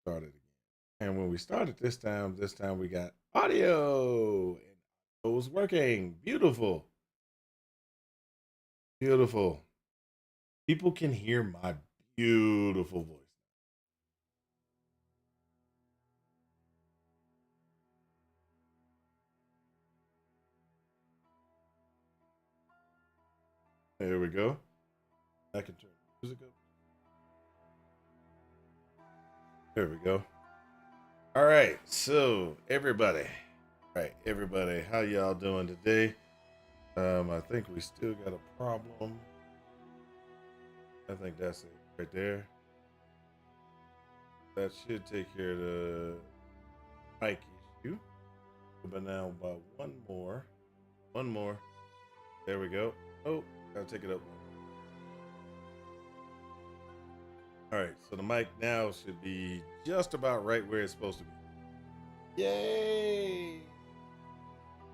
Started again. And when we started this time we got audio and it was working. Beautiful. Beautiful. People can hear my beautiful voice. There we go. I can turn the music up. There we go. All right. So everybody. All right, everybody, how y'all doing today? I think we still got a problem. I think that's it right there. That should take care of the mic issue. But now about one more. One more. There we go. Oh, gotta take it up. All right, so the mic now should be just about right where it's supposed to be. Yay!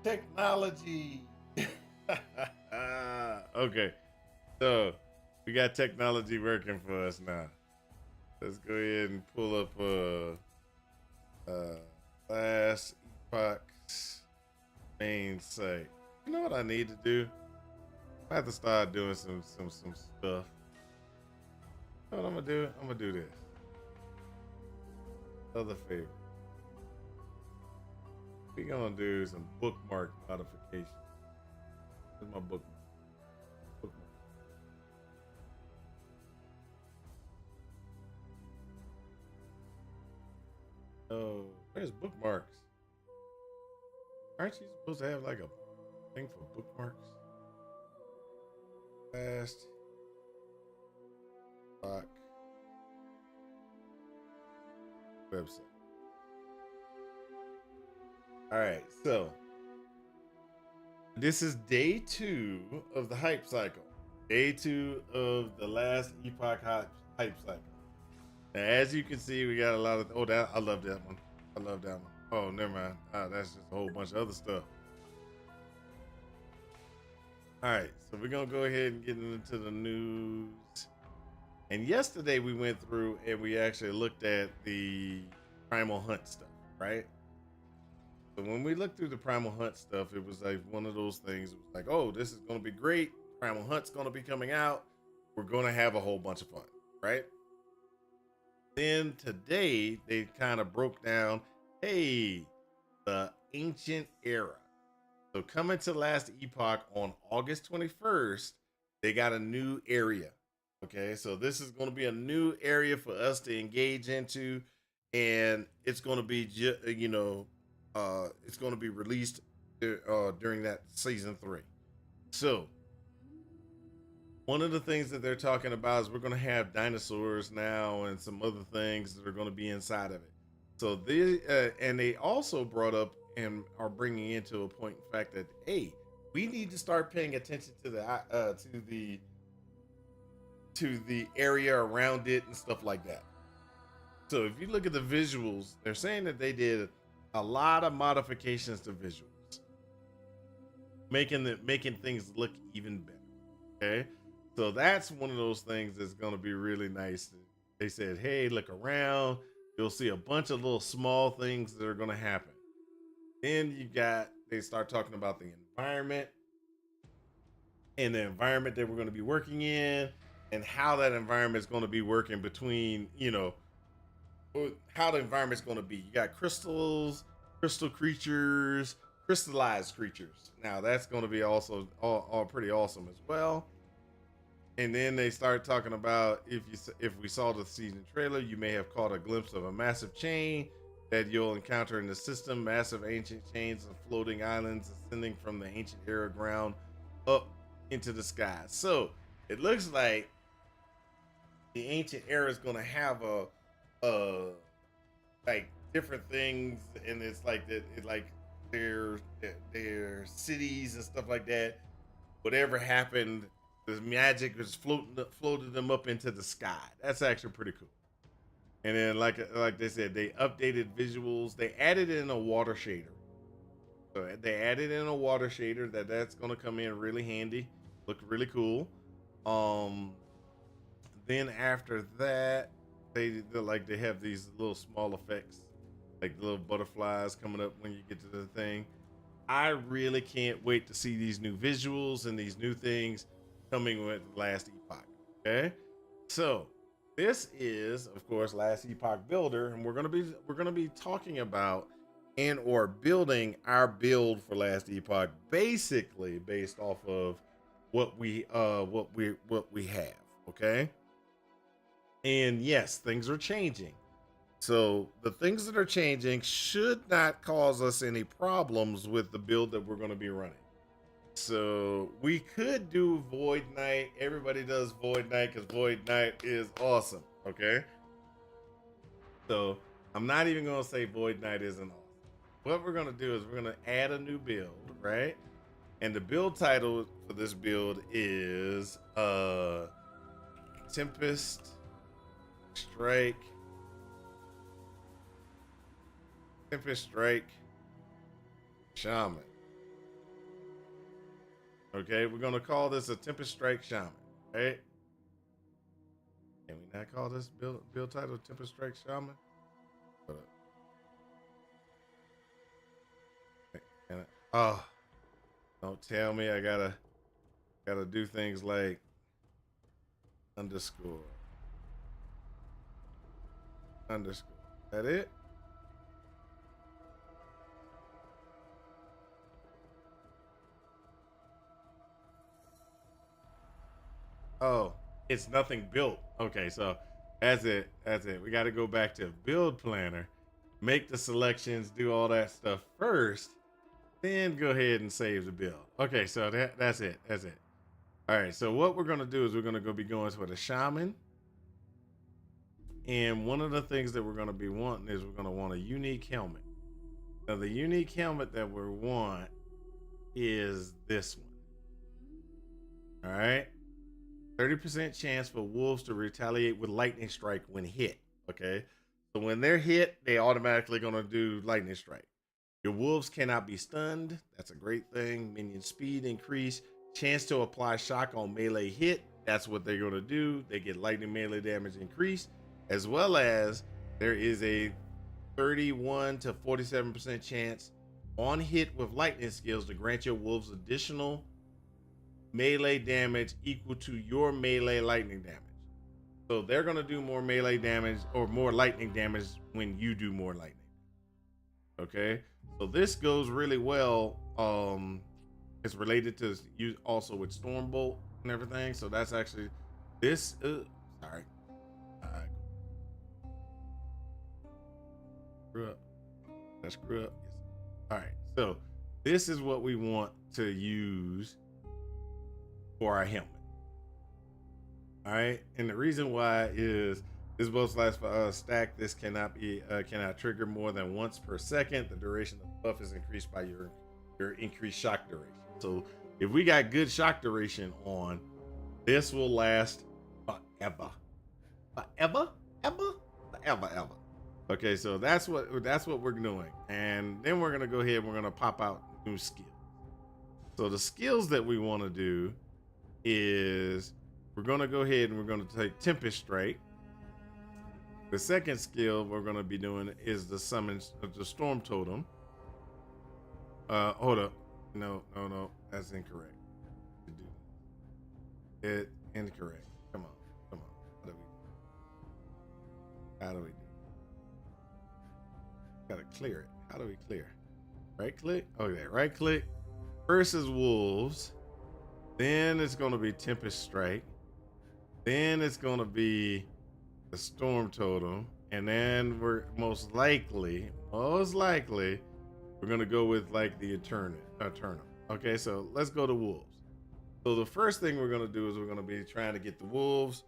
Technology. Okay, so we got technology working for us now. Let's go ahead and pull up last Epoch's main site. You know what I need to do? I have to start doing some stuff. You know what I'm gonna do? I'm gonna do this. Other favorite. We're gonna do some bookmark modifications. Where's my bookmark? Bookmark. Oh, where's bookmarks? Aren't you supposed to have like a thing for bookmarks? Last Epoch website. All right, so this is day 2 of the hype cycle. Day 2 of the last Epoch hype cycle. Now, as you can see, we got a lot of. Oh, that I love that one. I love that one. Oh, never mind. That's just a whole bunch of other stuff. All right, so we're gonna go ahead and get into the news. And yesterday we went through and we actually looked at the Primal Hunt stuff, right? So when we looked through the Primal Hunt stuff, it was like one of those things. It was like, oh, this is gonna be great. Primal Hunt's gonna be coming out. We're gonna have a whole bunch of fun, right? Then today they kind of broke down, hey, the ancient era. So coming to last Epoch on August 21st, they got a new area. Okay, so this is going to be a new area for us to engage into, and it's going to be, it's going to be released during that season 3. So one of the things that they're talking about is we're going to have dinosaurs now and some other things that are going to be inside of it. So they also brought up and are bringing into a point in fact that hey, we need to start paying attention to the area around it and stuff like that. So if you look at the visuals, they're saying that they did a lot of modifications to visuals, making things look even better. Okay, so that's one of those things that's going to be really nice. They said, hey, look around. You'll see a bunch of little small things that are going to happen. Then they start talking about the environment and the environment that we're going to be working in and how that environment is going to be working between, how the environment's going to be. You got crystals, crystal creatures, crystallized creatures. Now that's going to be also all pretty awesome as well. And then they start talking about if we saw the season trailer, you may have caught a glimpse of a massive chain that you'll encounter in the system. Massive ancient chains of floating islands ascending from the ancient era ground up into the sky. So it looks like the ancient era is going to have a like different things, and it's like that. It like their cities and stuff like that. Whatever happened, the magic was floated them up into the sky. That's actually pretty cool. And then like they said, they updated visuals. They added in a water shader. So they added in a water shader that's going to come in really handy. Look really cool. Um, then after that, they have these little small effects, like little butterflies coming up when you get to the thing. I really can't wait to see these new visuals and these new things coming with Last Epoch. Okay, so this is, of course, Last Epoch Builder, and we're gonna be talking about and or building our build for Last Epoch, basically based off of what we have. Okay, and yes, things are changing. So the things that are changing should not cause us any problems with the build that we're going to be running. So we could do Void Knight. Everybody does Void Knight because Void Knight is awesome. Okay. So I'm not even going to say Void Knight isn't awesome. What we're going to do is we're going to add a new build, right? And the build title for this build is Tempest Strike. Tempest Strike Shaman. Okay, we're gonna call this a Tempest Strike Shaman, right? Can we not call this build title Tempest Strike Shaman? Oh, don't tell me I gotta do things like underscore. That it? Oh, it's nothing built. Okay, so that's it. That's it. We got to go back to build planner, make the selections, do all that stuff first, then go ahead and save the build. Okay, so that's it. That's it. All right. So what we're gonna do is we're gonna be going for the shaman, and one of the things that we're gonna be wanting is we're gonna want a unique helmet. Now the unique helmet that we want is this one. All right. 30% chance for wolves to retaliate with lightning strike when hit. Okay. So when they're hit, they automatically gonna do lightning strike. Your wolves cannot be stunned. That's a great thing. Minion speed increase. Chance to apply shock on melee hit. That's what they're gonna do. They get lightning melee damage increase, as well as there is a 31 to 47% chance on hit with lightning skills to grant your wolves additional melee damage equal to your melee lightning damage. So they're going to do more melee damage or more lightning damage when you do more lightning. Okay. So this goes really well. It's related to you also with Stormbolt and everything. So that's actually this. Sorry. Screw up. Let's screw up. Yes. All right. So this is what we want to use for our helmet. All right, and the reason why is this both slash stack. This cannot trigger more than once per second. The duration of the buff is increased by your increased shock duration. So if we got good shock duration on, this will last forever, forever. Okay, so that's what we're doing, and then we're gonna go ahead and we're gonna pop out new skills. So the skills that we want to do is we're going to go ahead and we're going to take Tempest Strike. The second skill we're going to be doing is the summon the Storm Totem. Hold up. No, that's incorrect. It incorrect. Come on. How do we do? Gotta clear it. How do we clear? Right click? Okay, right click. Versus wolves. Then it's going to be Tempest Strike. Then it's going to be the Storm Totem. And then we're most likely, we're going to go with like the Eternum. Okay, so let's go to wolves. So the first thing we're going to do is we're going to be trying to get the wolves.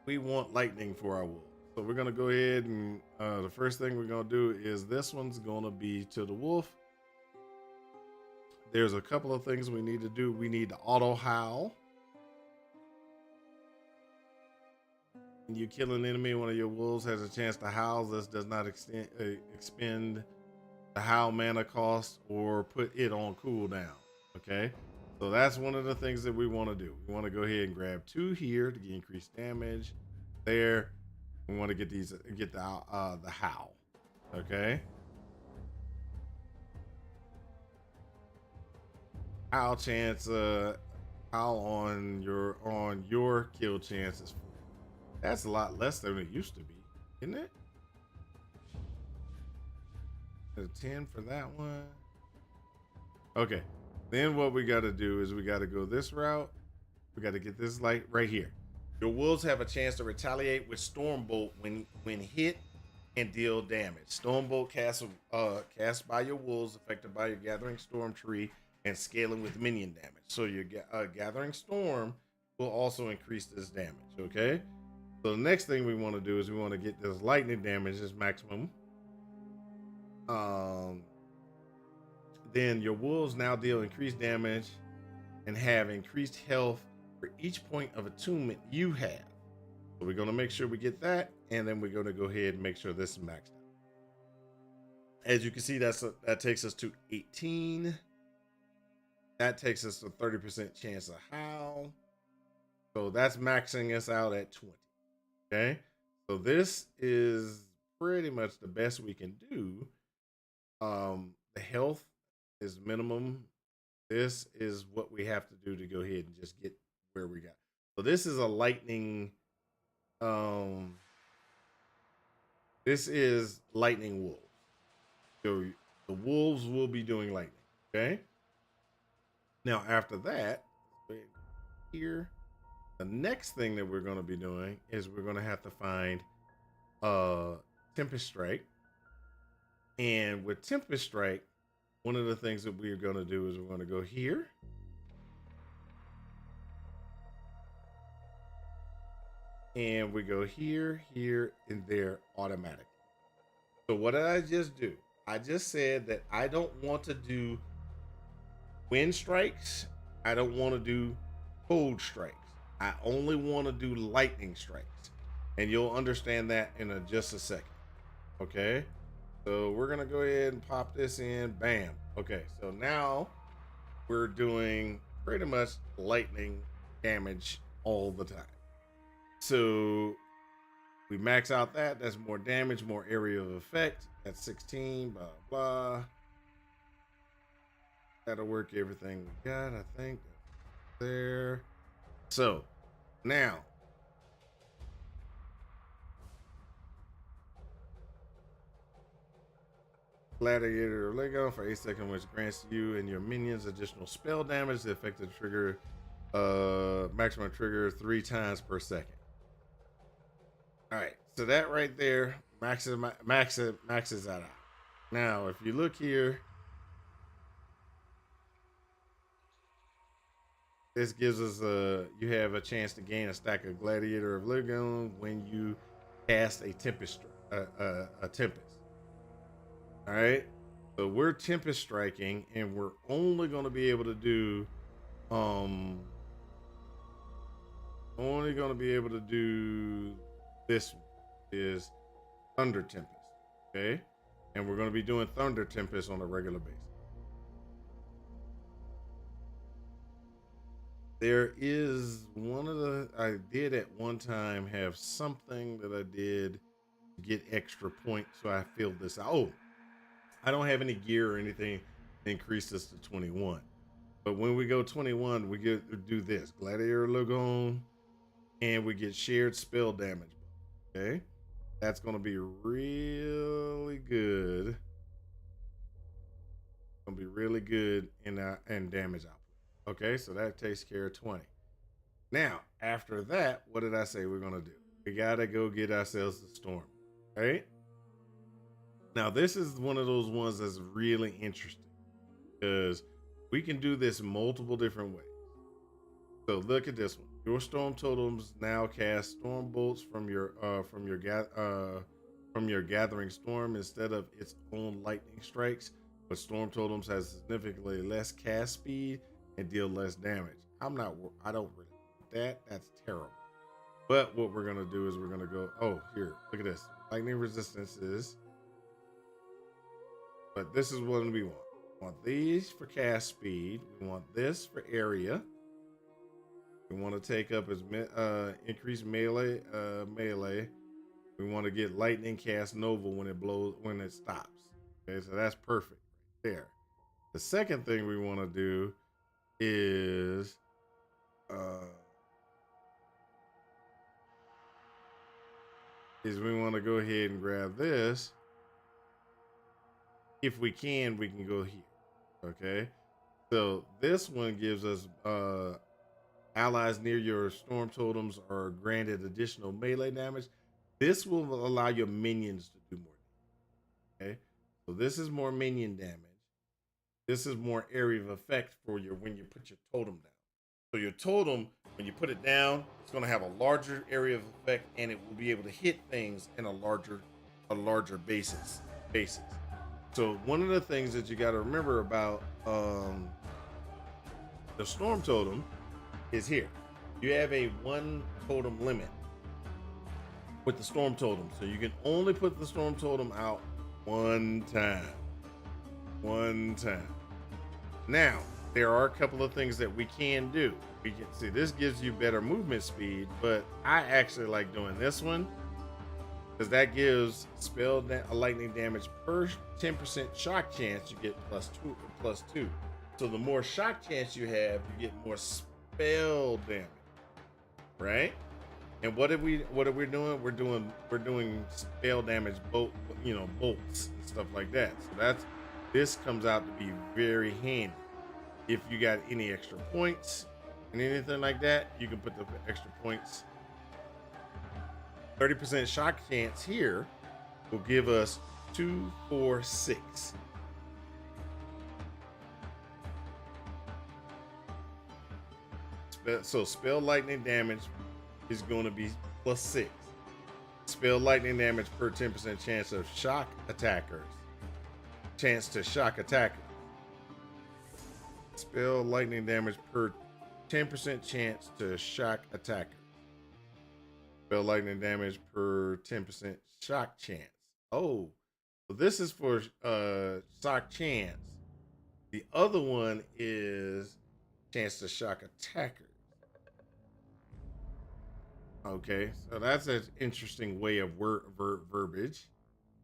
We want lightning for our wolves. So we're going to go ahead and the first thing we're going to do is this one's going to be to the wolf. There's a couple of things we need to do. We need to auto howl. When you kill an enemy, one of your wolves has a chance to howl. This does not expend the howl mana cost or put it on cooldown. Okay, so that's one of the things that we want to do. We want to go ahead and grab 2 here to get increased damage. there. We want to get these, get the howl. Okay. Howl chance, howl on your kill chances. That's a lot less than it used to be, isn't it? A 10 for that one. Okay. Then what we got to do is we got to go this route. We got to get this light right here. Your wolves have a chance to retaliate with Stormbolt when hit and deal damage. Stormbolt cast by your wolves, affected by your Gathering Storm tree, and scaling with minion damage. So your Gathering Storm will also increase this damage. Okay. So the next thing we want to do is we want to get this lightning damage as maximum. Then your wolves now deal increased damage and have increased health for each point of attunement you have. So we're going to make sure we get that, and then we're going to go ahead and make sure this is maxed out. As you can see, that takes us to 18. That takes us to 30% chance of howl. So that's maxing us out at 20. Okay, so this is pretty much the best we can do. The health is minimum. This is what we have to do to go ahead and just get where we got. So this is a lightning. This is lightning wolves. So the wolves will be doing lightning. Okay. Now after that, here, the next thing that we're going to be doing is we're going to have to find Tempest Strike. And with Tempest Strike, one of the things that we're going to do is we're going to go here. And we go here, here, and there automatically. So what did I just do? I just said that I don't want to do wind strikes. I don't want to do cold strikes. I only want to do lightning strikes. And you'll understand that in just a second. Okay. So we're going to go ahead and pop this in. Bam. Okay. So now we're doing pretty much lightning damage all the time. So we max out that. That's more damage, more area of effect. That's 16, blah, blah. That'll work everything we got, I think. There. So now, Gladiator Lego for 8 seconds, which grants you and your minions additional spell damage. The effective trigger, maximum trigger 3 times per second. All right, so that right there maxes that out. Now, if you look here, this gives us you have a chance to gain a stack of Gladiator of Lego when you cast a Tempest. All right, so we're Tempest striking, and we're only going to be able to do, this is Thunder Tempest, okay? And we're going to be doing Thunder Tempest on a regular basis. There is I did at one time have something that I did to get extra points, so I filled this out. Oh, I don't have any gear or anything to increase this to 21. But when we go 21, we do this. Gladiator Lagoon, and we get shared spell damage. Okay? That's going to be really good. Going to be really good in damage output. Okay, so that takes care of 20. Now, after that, what did I say we're going to do? We got to go get ourselves the storm. Right? Now, this is one of those ones that's really interesting because we can do this multiple different ways. So look at this one. Your storm totems now cast storm bolts from your gathering storm instead of its own lightning strikes. But storm totems has significantly less cast speed and deal less damage. I don't really want that. That's terrible. But what we're gonna do is we're gonna go. Oh, here, look at this. Lightning resistances. But this is what we want. We want these for cast speed. We want this for area. We want to take up as increased melee. We want to get lightning cast nova when it stops. Okay, so that's perfect right there. The second thing we want to do is we want to go ahead and grab this. If we can go here. Okay. So this one gives us allies near your storm totems are granted additional melee damage. This will allow your minions to do more. Okay. So this is more minion damage. This is more area of effect for your when you put your totem down. So your totem, when you put it down, it's going to have a larger area of effect, and it will be able to hit things in a larger basis. So one of the things that you got to remember about the storm totem is here. You have a one totem limit with the storm totem, so you can only put the storm totem out one time. Now, there are a couple of things that we can do. We can see this gives you better movement speed, but I actually like doing this one because that gives lightning damage per 10% shock chance. You get plus two. So the more shock chance you have, you get more spell damage, right? And what are we doing? We're doing spell damage, bolts and stuff like that. So this comes out to be very handy. If you got any extra points and anything like that, you can put the extra points. 30% shock chance here will give us 2, 4, 6. So spell lightning damage is going to be plus 6. Spell lightning damage per 10% chance of shock attackers. Chance to shock attackers. Spell lightning damage per 10% chance to shock attackers. Spell lightning damage per 10% shock chance. Oh, so this is for shock chance. The other one is chance to shock attackers. Okay, so that's an interesting way of verbiage.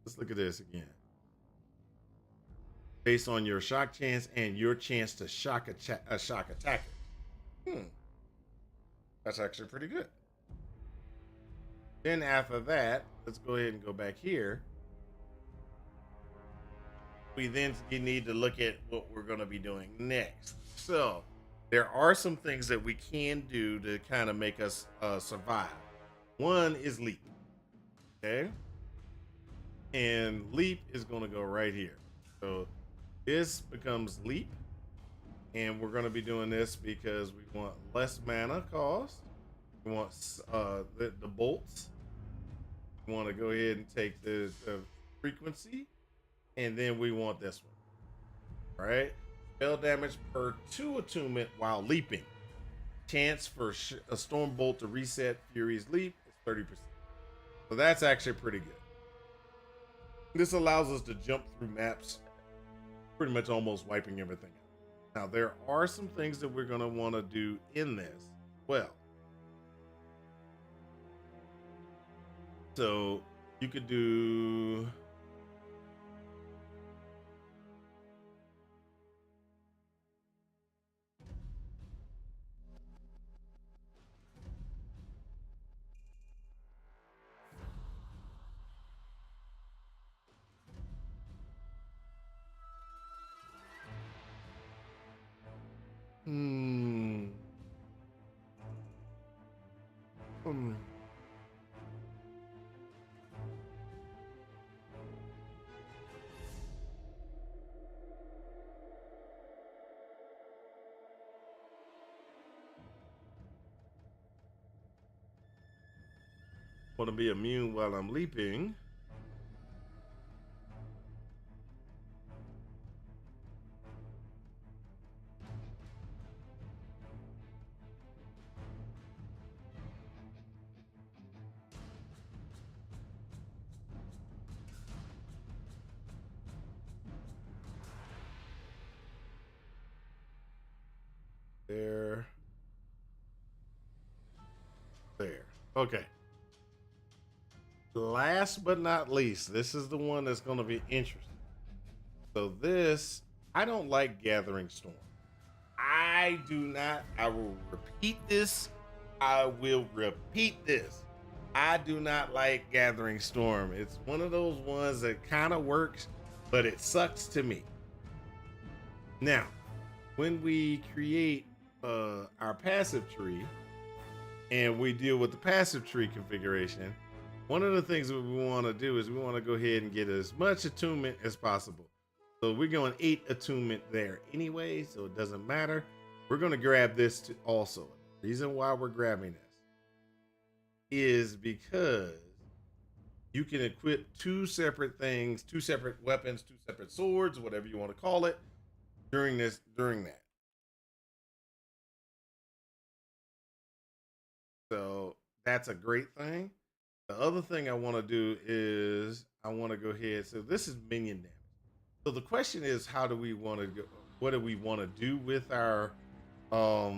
Let's look at this again. Based on your shock chance and your chance to shock attacker. That's actually pretty good. Then after that, let's go ahead and go back here. We then need to look at what we're going to be doing next. So there are some things that we can do to kind of make us survive. One is leap. Okay. And leap is going to go right here. So this becomes leap. And we're going to be doing this because we want less mana cost. We want the bolts. We want to go ahead and take the frequency. And then we want this one. Right? Spell damage per 2 attunement while leaping. Chance for a storm bolt to reset Fury's leap is 30%. So that's actually pretty good. This allows us to jump through maps, pretty much almost wiping everything out. Now, there are some things that we're going to want to do in this. Well, so you could do... Want to be immune while I'm leaping. There. Okay. Last but not least, this is the one that's going to be interesting. So this, I don't like Gathering Storm. I do not. I will repeat this. I will repeat this. I do not like Gathering Storm. It's one of those ones that kind of works, but it sucks to me. Now, when we create our passive tree and we deal with the passive tree configuration, one of the things that we want to do is we want to go ahead and get as much attunement as possible. So we're going 8 attunement there anyway, so it doesn't matter. We're going to grab this to also. The reason why we're grabbing this is because you can equip 2 separate things, 2 separate weapons, 2 separate swords, whatever you want to call it, during that. So that's a great thing. The other thing I want to do is I want to go ahead. So this is minion damage. So the question is, how do we want to go? What do we want to do with our uh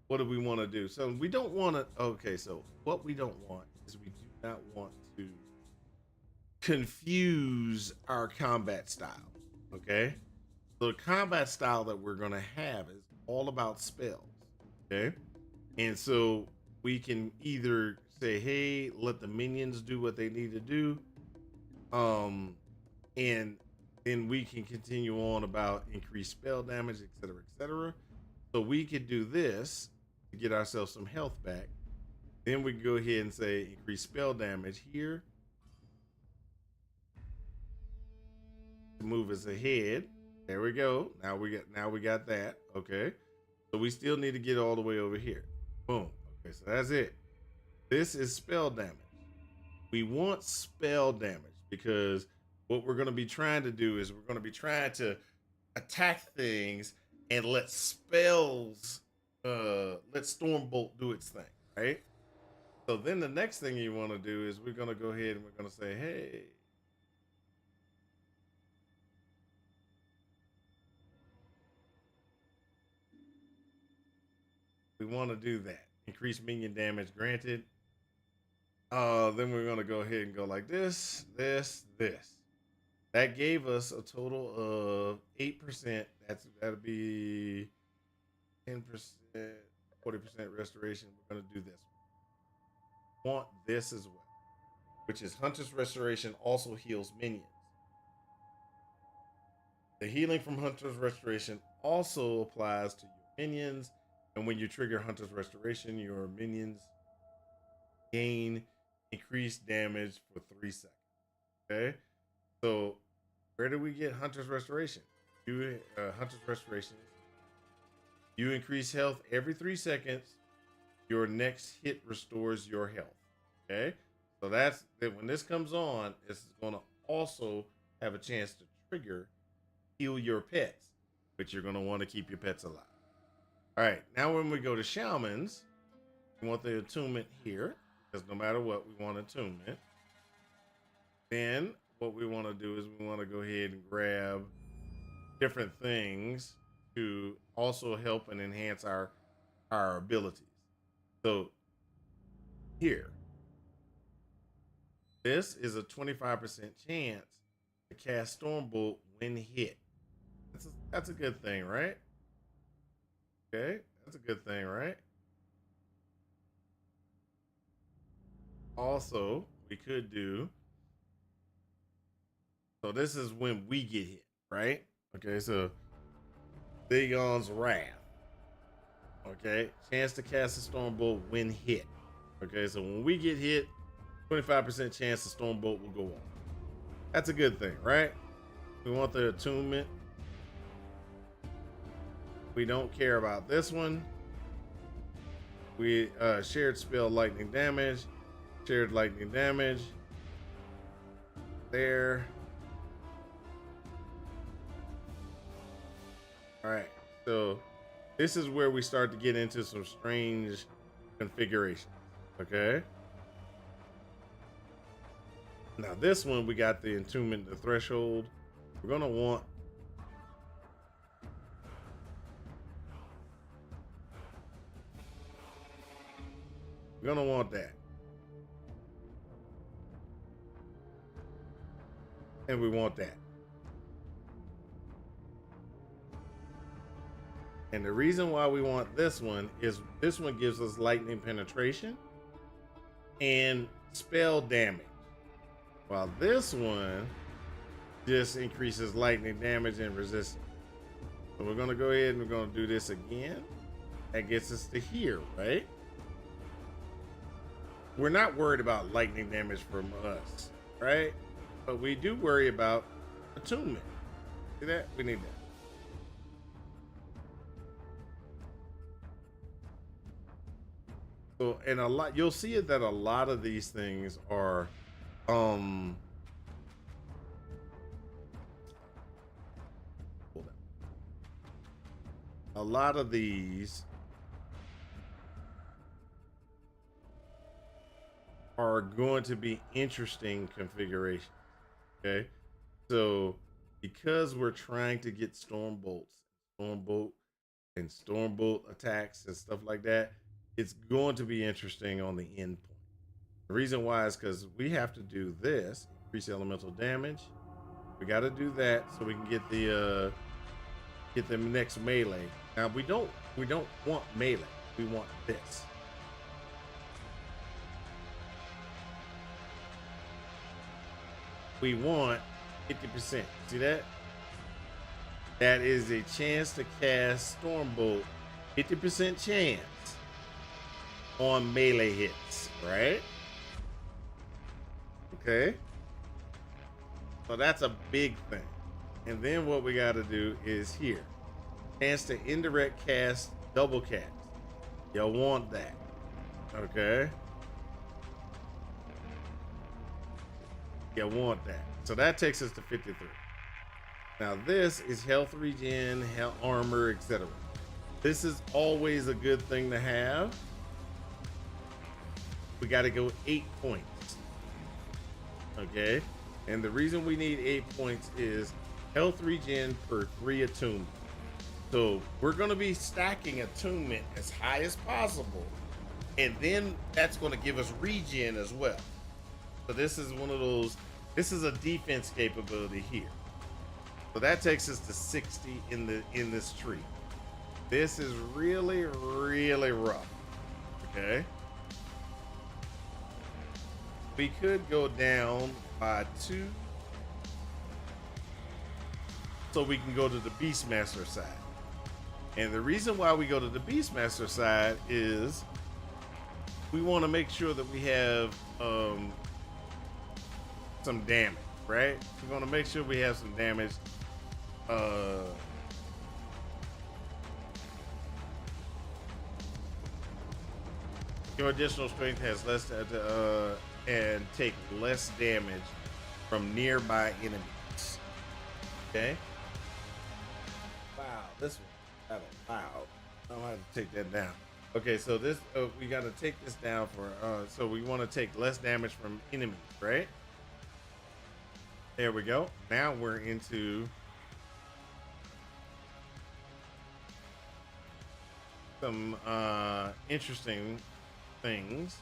what do we want to do? So we don't want to. Okay, so what we don't want is we do not want to confuse our combat style. Okay, so the combat style that we're gonna have is all about spells. Okay, and so we can either say, hey, let the minions do what they need to do, and then we can continue on about increased spell damage, etc., etc. So we could do this to get ourselves some health back. Then we can go ahead and say increase spell damage here to move us ahead. There we go. Now we got that. Okay. So we still need to get all the way over here. Boom. Okay, so that's it. This is spell damage. We want spell damage because what we're going to be trying to do is we're going to be trying to attack things and let spells let Stormbolt do its thing, right? So then the next thing you want to do is we're going to go ahead and we're going to say, hey, we want to do that. Increase minion damage granted. Then we're going to go ahead and go like this. That gave us a total of 8%. That'll be 10%, 40% restoration. We're going to do this. Want this as well, which is Hunter's Restoration also heals minions. The healing from Hunter's Restoration also applies to your minions, and when you trigger Hunter's Restoration, your minions gain increased damage for 3 seconds. Okay, so where do we get Hunter's Restoration? Hunter's Restoration. You increase health every 3 seconds. Your next hit restores your health. Okay, so that's when this comes on. It's going to also have a chance to trigger heal your pets, but you're going to want to keep your pets alive. All right, now when we go to shamans, we want the attunement here because no matter what, we want attunement. Then what we want to do is we want to go ahead and grab different things to also help and enhance our abilities. So here, this is a 25% chance to cast Stormbolt when hit. That's a good thing, right? Okay, that's a good thing, right? Also, we could do. So this is when we get hit, right? Okay, so Dagon's Wrath. Okay, chance to cast a Stormbolt when hit. Okay, so when we get hit, 25% chance the Stormbolt will go off. That's a good thing, right? We want the attunement. We don't care about this one. We shared spell lightning damage. Shared lightning damage. There. All right, so this is where we start to get into some strange configurations. Okay. Now this one we got the attunement, the threshold. We're gonna want We're gonna want that. And we want that. And the reason why we want this one is this one gives us lightning penetration and spell damage. While this one just increases lightning damage and resistance. So we're gonna go ahead and we're gonna do this again. That gets us to here, right? We're not worried about lightning damage from us, right? But we do worry about attunement. See that? We need that. So, and a lot, you'll see it that a lot of these things are, hold on. A lot of these are going to be interesting configurations. Okay. So, because we're trying to get stormbolt and stormbolt attacks and stuff like that, it's going to be interesting on the end point. The reason why is because we have to do this, increase elemental damage. We got to do that so we can get the next melee. Now we don't want melee. We want this. We want 50%. See that? That is a chance to cast Stormbolt. 50% chance on melee hits, right? Okay. So that's a big thing. And then what we got to do is here. Chance to indirect cast, double cast. You'll want that. Okay. You want that. So that takes us to 53. Now this is health regen, health armor, etc. This is always a good thing to have. We got to go 8 points. Okay. And the reason we need 8 points is health regen per 3 attunement. So we're going to be stacking attunement as high as possible. And then that's going to give us regen as well. So this is one of those, this is a defense capability here. So that takes us to 60 in this tree. This is really, really rough. Okay. We could go down by 2. So we can go to the Beastmaster side. And the reason why we go to the Beastmaster side is we want to make sure that we have some damage, right? We want to make sure we have some damage. Your additional strength has less and take less damage from nearby enemies. Okay. Wow, this one kind of loud. I'm gonna have to take that down. Okay, so this we got to take this down for. So we want to take less damage from enemies, right? There we go. Now we're into some interesting things.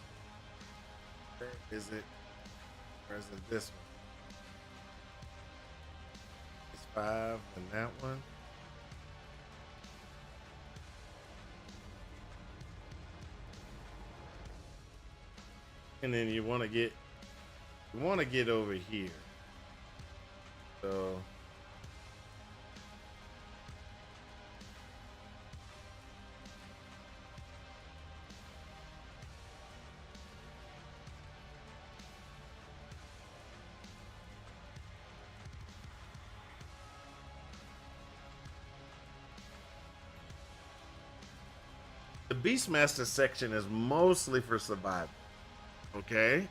Where is it? Where is it? This one. It's 5 and that one. And then you want to get over here. So the Beastmaster section is mostly for survival. Okay?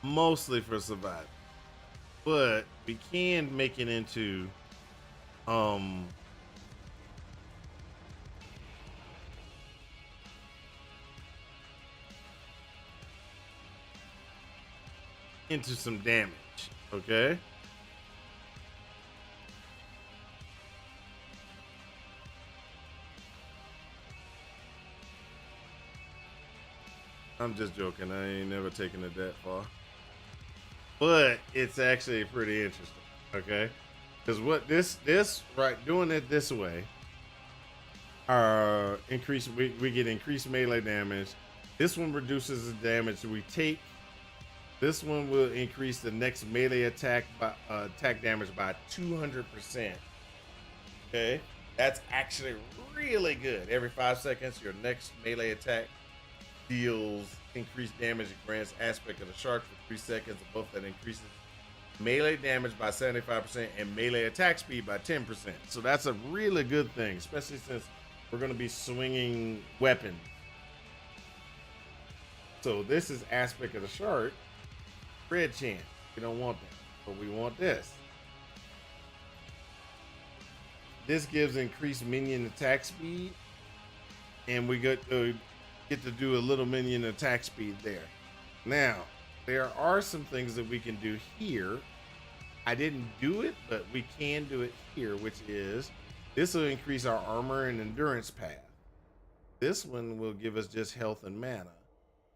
Mostly for survival. But we can make it into some damage. Okay? I'm just joking. I ain't never taken it that far. But it's actually pretty interesting. Okay. Because what this right doing it this way, we get increased melee damage. This one reduces the damage we take. This one will increase the next melee attack damage by 200%. Okay, that's actually really good. Every 5 seconds, your next melee attack deals increased damage and grants aspect of the shark for 3 seconds. Above that increases melee damage by 75% and melee attack speed by 10%. So that's a really good thing, especially since we're going to be swinging weapons. So this is aspect of the shark. Red chance. We don't want that, but we want this. This gives increased minion attack speed, and we get to do a little minion attack speed there. Now, there are some things that we can do here. I didn't do it, but we can do it here, which is this will increase our armor and endurance path. This one will give us just health and mana,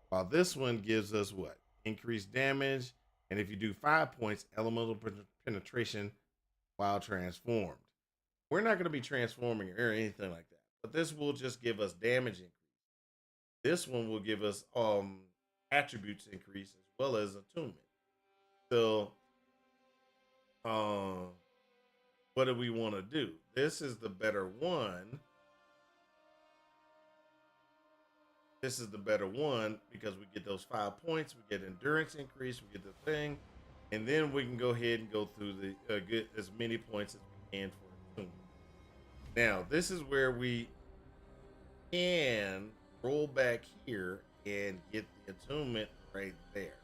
while this one gives us what? Increased damage, and if you do 5 points, elemental penetration while transformed. We're not going to be transforming or anything like that, but this will just give us damage increase. This one will give us attributes increase as well as attunement. So what do we want to do? This is the better one. This is the better one because we get those 5 points, we get endurance increase, we get the thing, and then we can go ahead and go through the get as many points as we can for attunement. Now, this is where we can roll back here and get the attunement right there.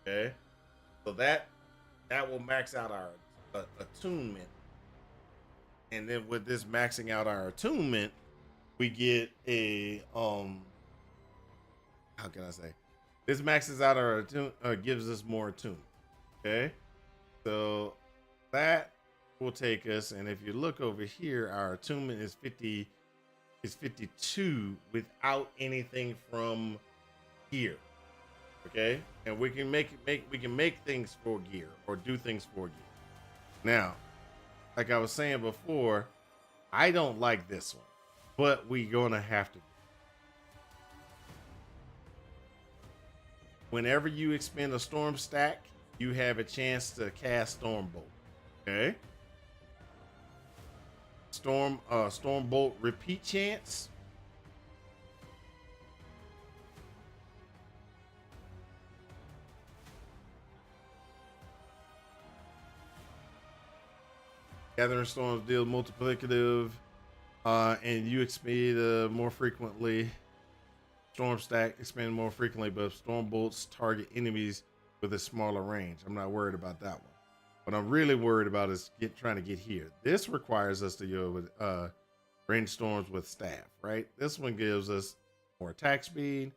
Okay, so that will max out our attunement, and then with this maxing out our attunement, we get a how can I say? This maxes out our attunement, gives us more attunement. Okay, so that will take us, and if you look over here, our attunement is 52 without anything from here. Okay, and we can make things for gear or do things for gear. Now, like I was saying before, I don't like this one, but we're gonna have to. Whenever you expend a storm stack, you have a chance to cast Stormbolt. Okay. Stormbolt repeat chance. Gathering storms deal multiplicative, and you expend more frequently. Storm stack expand more frequently, but storm bolts target enemies with a smaller range. I'm not worried about that one. What I'm really worried about is trying to get here. This requires us to go with range storms with staff, right? This one gives us more attack speed,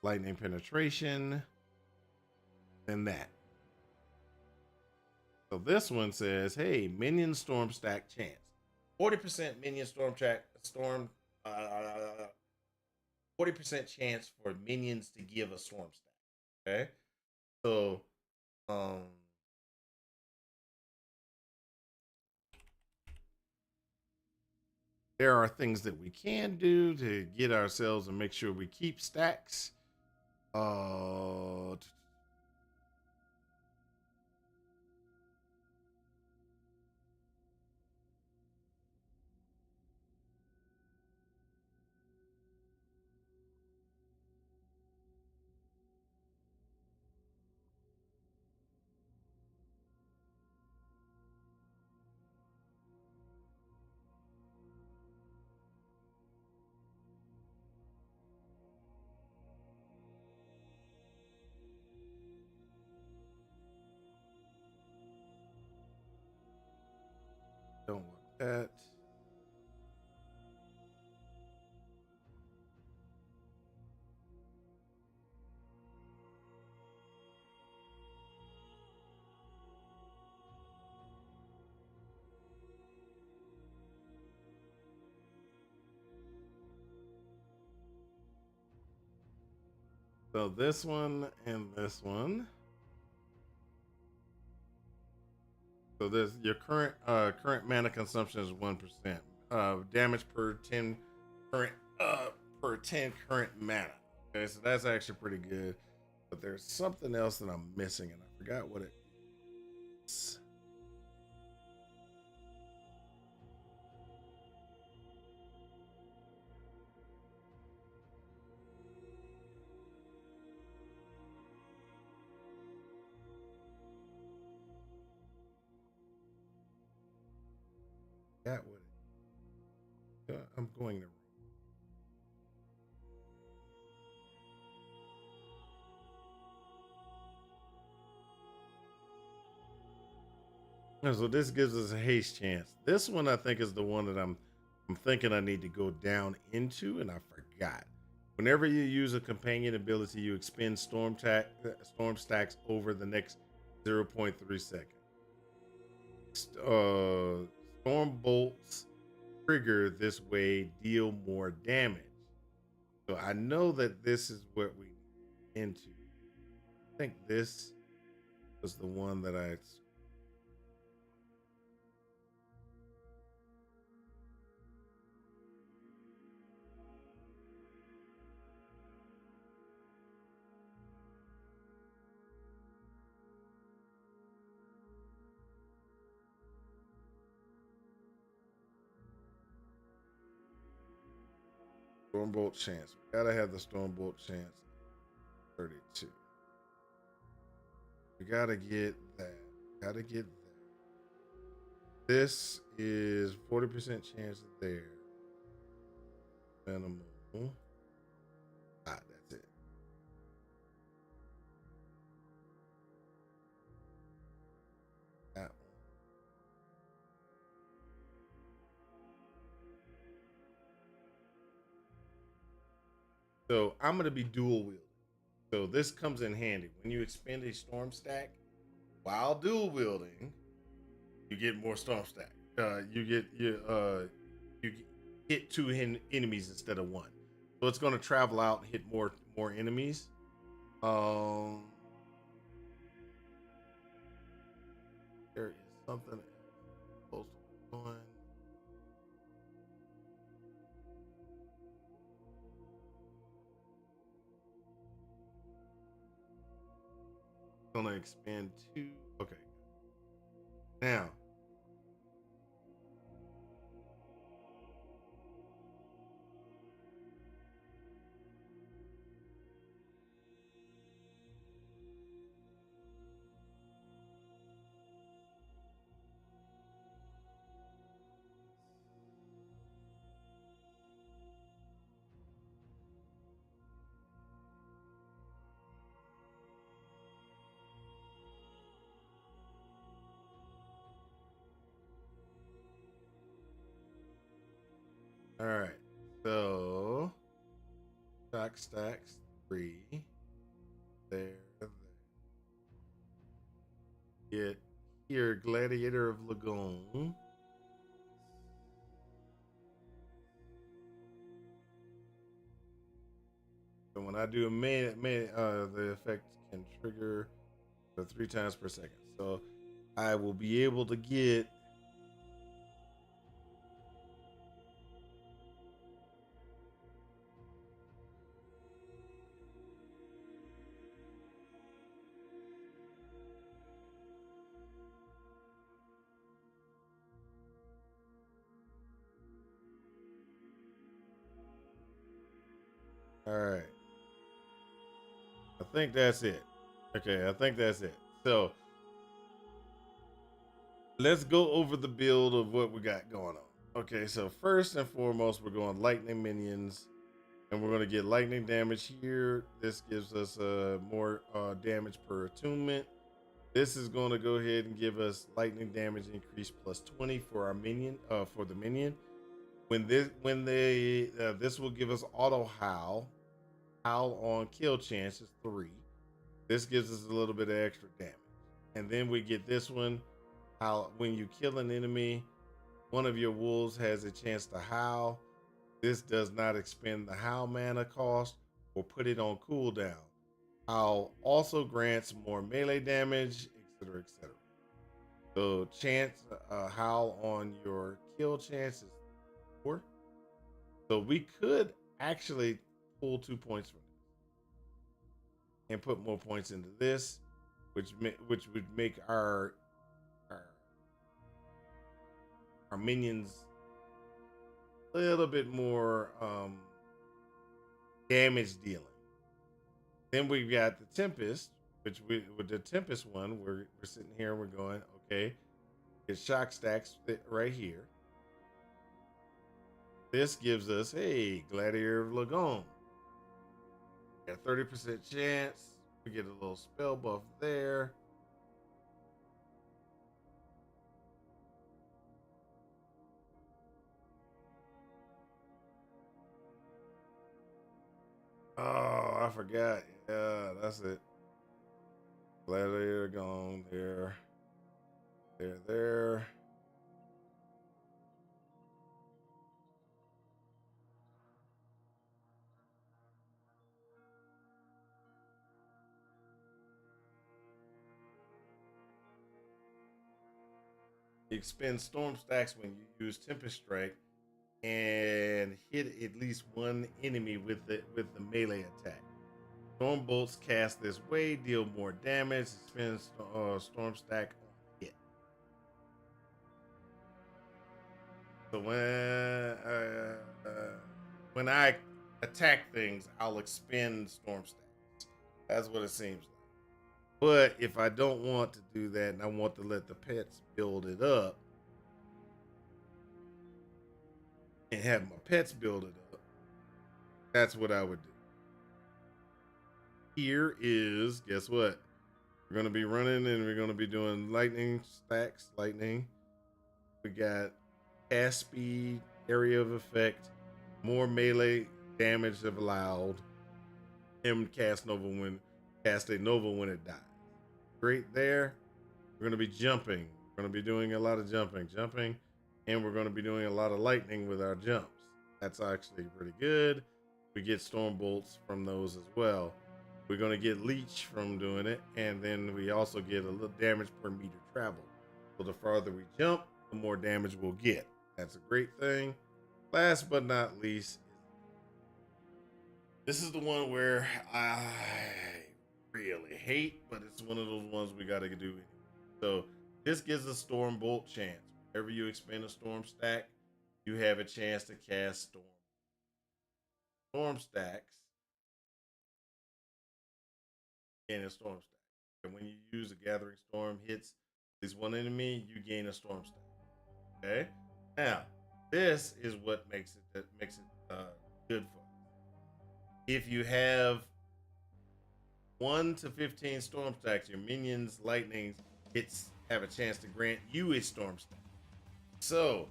lightning penetration, than that. So this one says, hey, minion storm stack chance. 40% minion storm track storm 40% chance for minions to give a storm stack. Okay. So there are things that we can do to get ourselves and make sure we keep stacks. Don't want that. So this one and this one. So this your current mana consumption is 1%. Damage per 10 current per 10 current mana. Okay, so that's actually pretty good. But there's something else that I'm missing, and I forgot what it is. That what I'm going to. So this gives us a haste chance. This one I think is the one that I'm thinking I need to go down into, and I forgot. Whenever you use a companion ability, you expend storm stacks over the next 0.3 seconds. Storm bolts trigger this way deal more damage. So I know that this is what we into. I think this was the one that I. Stormbolt chance. We gotta have the Stormbolt chance. 32. We gotta get that. Gotta get that. This is 40% chance there. Minimum. That's it. That one. So I'm gonna be dual wielding. So this comes in handy. When you expend a storm stack while dual wielding, you get more storm stack. You hit two enemies instead of one. So it's gonna travel out and hit more enemies. There is something else going. Gonna expand two. Okay. Now. All right. So shock stacks 3. There. Get here, Gladiator of Lagoon. So when I do the effect can trigger 3 times per second. So I will be able to get all right. I think that's it. Okay, I think that's it. So let's go over the build of what we got going on. Okay, so first and foremost, we're going lightning minions, and we're going to get lightning damage here. This gives us more damage per attunement. This is going to go ahead and give us lightning damage increase plus 20 for our minion. For the minion, this will give us auto howl. Howl on kill chance is 3. This gives us a little bit of extra damage. And then we get this one. Howl, when you kill an enemy, one of your wolves has a chance to howl. This does not expend the howl mana cost or put it on cooldown. How also grants more melee damage, etc., etc. So chance howl on your kill chance is 4. So we could actually pull 2 points from this and put more points into this, which would make our our minions a little bit more damage dealing. Then we've got the Tempest, which with the Tempest one, we're sitting here and we're going, okay, it's shock stacks right here. This gives us, hey, Gladiator of Lagoon. Got a 30% chance. We get a little spell buff there. Oh, I forgot. Yeah, that's it. Gladiator gone there. There. You expend storm stacks when you use Tempest Strike and hit at least one enemy with the melee attack. Storm bolts cast this way deal more damage. Expend storm stack on hit. So when I attack things, I'll expend storm stacks. That's what it seems like. But if I don't want to do that and I want to let the pets build it up and have my pets build it up, that's what I would do. Here is, guess what? We're going to be running and we're going to be doing lightning stacks, lightning. We got cast speed, area of effect, more melee damage if allowed, and cast a nova when it dies. Great there. We're going to be jumping. We're going to be doing a lot of jumping, and we're going to be doing a lot of lightning with our jumps. That's actually pretty good. We get storm bolts from those as well. We're going to get leech from doing it, and then we also get a little damage per meter travel. So the farther we jump, the more damage we'll get. That's a great thing. Last but not least, this is the one where I really hate, but it's one of those ones we got to do anyway. So this gives a storm bolt chance. Whenever you expend a storm stack, you have a chance to cast storm stacks in a storm stack. And when you use a gathering storm hits at least one enemy, you gain a storm stack. Okay. Now, this is what makes it good for us. If you have 1 to 15 storm stacks, your minions, lightnings, hits have a chance to grant you a storm stack. So,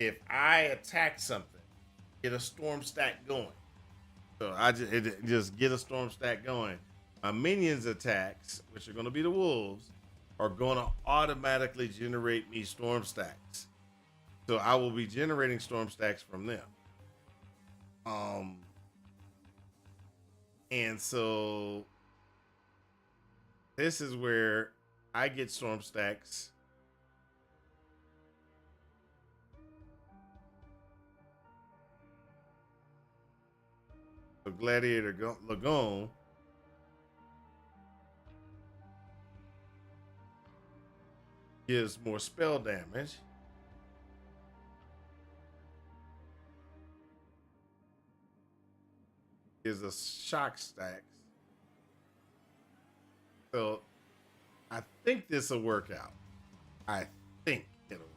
if I attack something, get a storm stack going. So just get a storm stack going. My minions attacks, which are going to be the wolves, are going to automatically generate me storm stacks. So I will be generating storm stacks from them. And so this is where I get storm stacks. So Gladiator Lagoon gives more spell damage. Is a shock stacks. So I think this will work out. I think it'll work.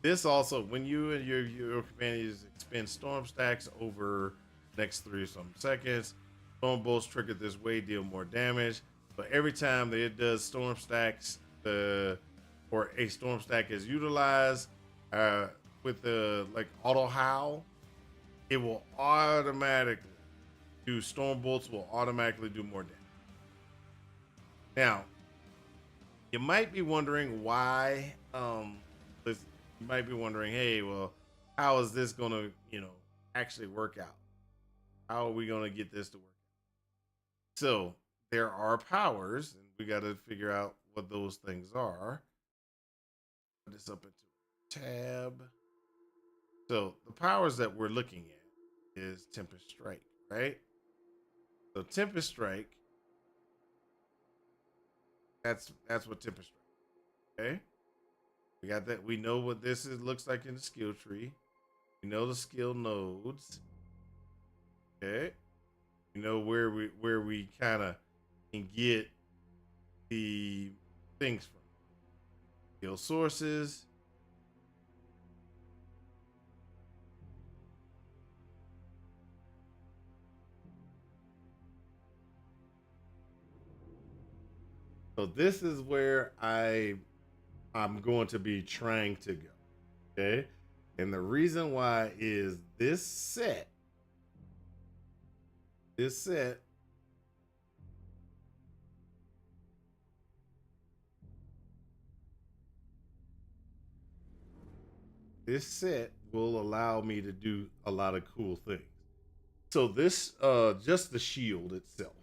This also, when you and your companions expend storm stacks over next 3 some seconds, storm bolts triggered this way deal more damage. But every time that it does storm stacks, or a storm stack is utilized with the like auto howl, it will automatically do storm bolts will automatically do more damage. Now, you might be wondering why. You might be wondering, hey, well, how is this gonna, actually work out? How are we gonna get this to work So there are powers, and we got to figure out what those things are. Put this up into a tab. So the powers that we're looking at is Tempest Strike, right? So Tempest Strike, that's what Tempest Strike. Okay, we got that. We know what this is looks like in the skill tree. We know the skill nodes. Okay, we know where we kind of can get the things from. Skill sources. So this is where I'm going to be trying to go. Okay. And the reason why is this set this set will allow me to do a lot of cool things. So this just the shield itself.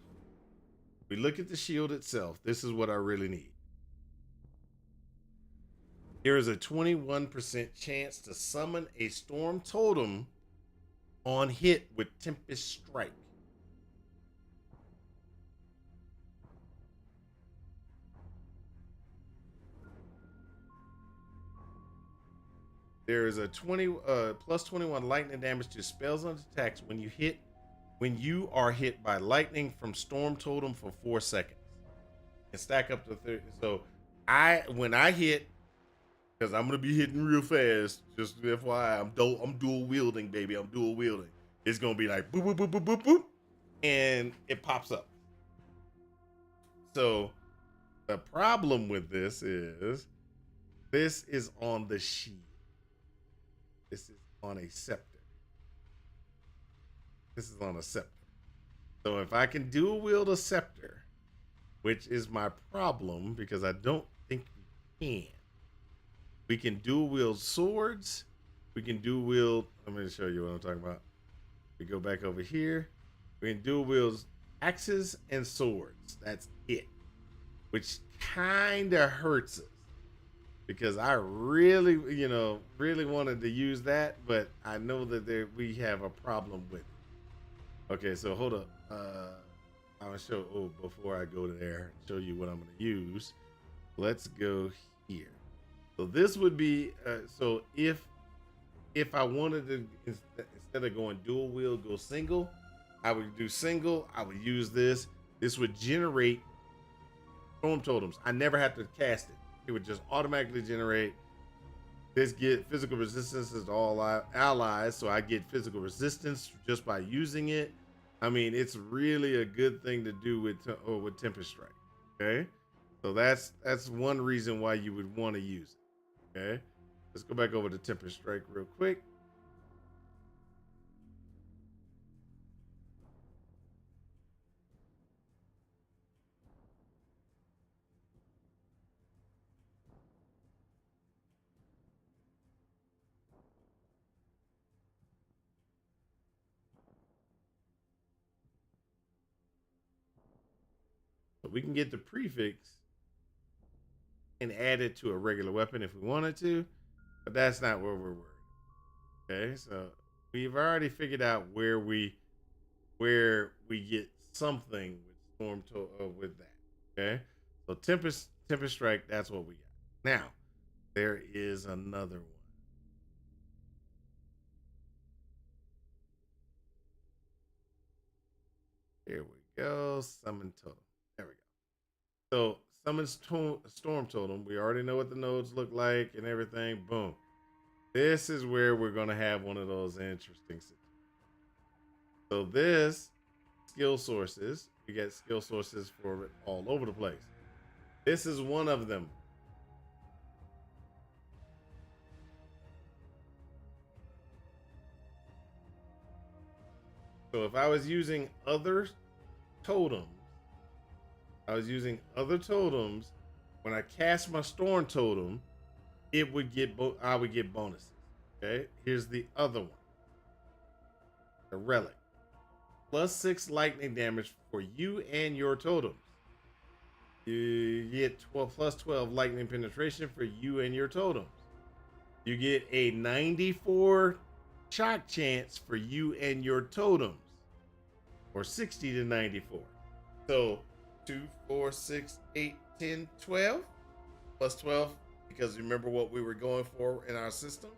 We look at the shield itself. This is what I really need. There is a 21% chance to summon a storm totem on hit with Tempest Strike. There is a 20 plus 21 lightning damage to spells and attacks when you are hit by lightning from storm totem for 4 seconds. And stack up to 30. So when I hit, because I'm gonna be hitting real fast. Just FYI, I'm dual wielding, baby. I'm dual wielding. It's gonna be like boop boop boop boop boop boop, and it pops up. So the problem with this is on the shield. This is on a scepter. This is on a scepter. So if I can dual wield a scepter, which is my problem because I don't think we can. We can dual wield swords. We can dual wield. Let me show you what I'm talking about. We go back over here. We can dual wield axes and swords. That's it. Which kind of hurts us because I really, really wanted to use that, but I know that we have a problem with it. Okay, so hold up. I'm gonna show. Oh, before I go to there, show you what I'm gonna use. Let's go here. So this would be so if I wanted to instead of going dual wield, go single. I would do single. I would use this. This would generate storm totems. I never have to cast it. It would just automatically generate. This get physical resistance to all allies, so I get physical resistance just by using it. I mean, it's really a good thing to do with Tempest Strike. Okay, so that's one reason why you would want to use it. Okay, let's go back over to Tempest Strike real quick. So we can get the prefix and add it to a regular weapon if we wanted to, but that's not where we're worried. Okay, so we've already figured out where we get something with with that. Okay, so Tempest Strike, that's what we got. Now there is another one. Here we go. Summon totem. There we go. So summon storm totem. We already know what the nodes look like and everything. Boom. This is where we're gonna have one of those interesting situations. So this skill sources, we get skill sources for it all over the place. This is one of them. So if I was using other totems, when I cast my storm totem, it would get I would get bonuses. Okay, here's the other one, the relic. +6 lightning damage for you and your totems. You get 12 plus 12 lightning penetration for you and your totems. You get a 94 shock chance for you and your totems, or 60 to 94. So 2, 4, 6, 8, 10, 12 plus 12, because remember what we were going for in our system.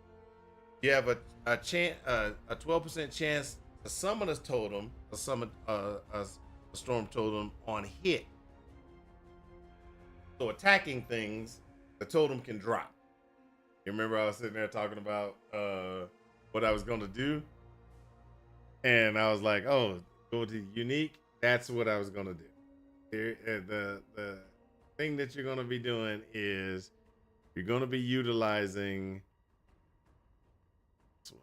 You have a 12% chance to summon a totem, a storm totem on hit. So attacking things, the totem can drop. You remember I was sitting there talking about what I was going to do, and I was like, "Oh, go to unique." That's what I was going to do. Here, the thing that you're going to be doing is you're going to be utilizing this one,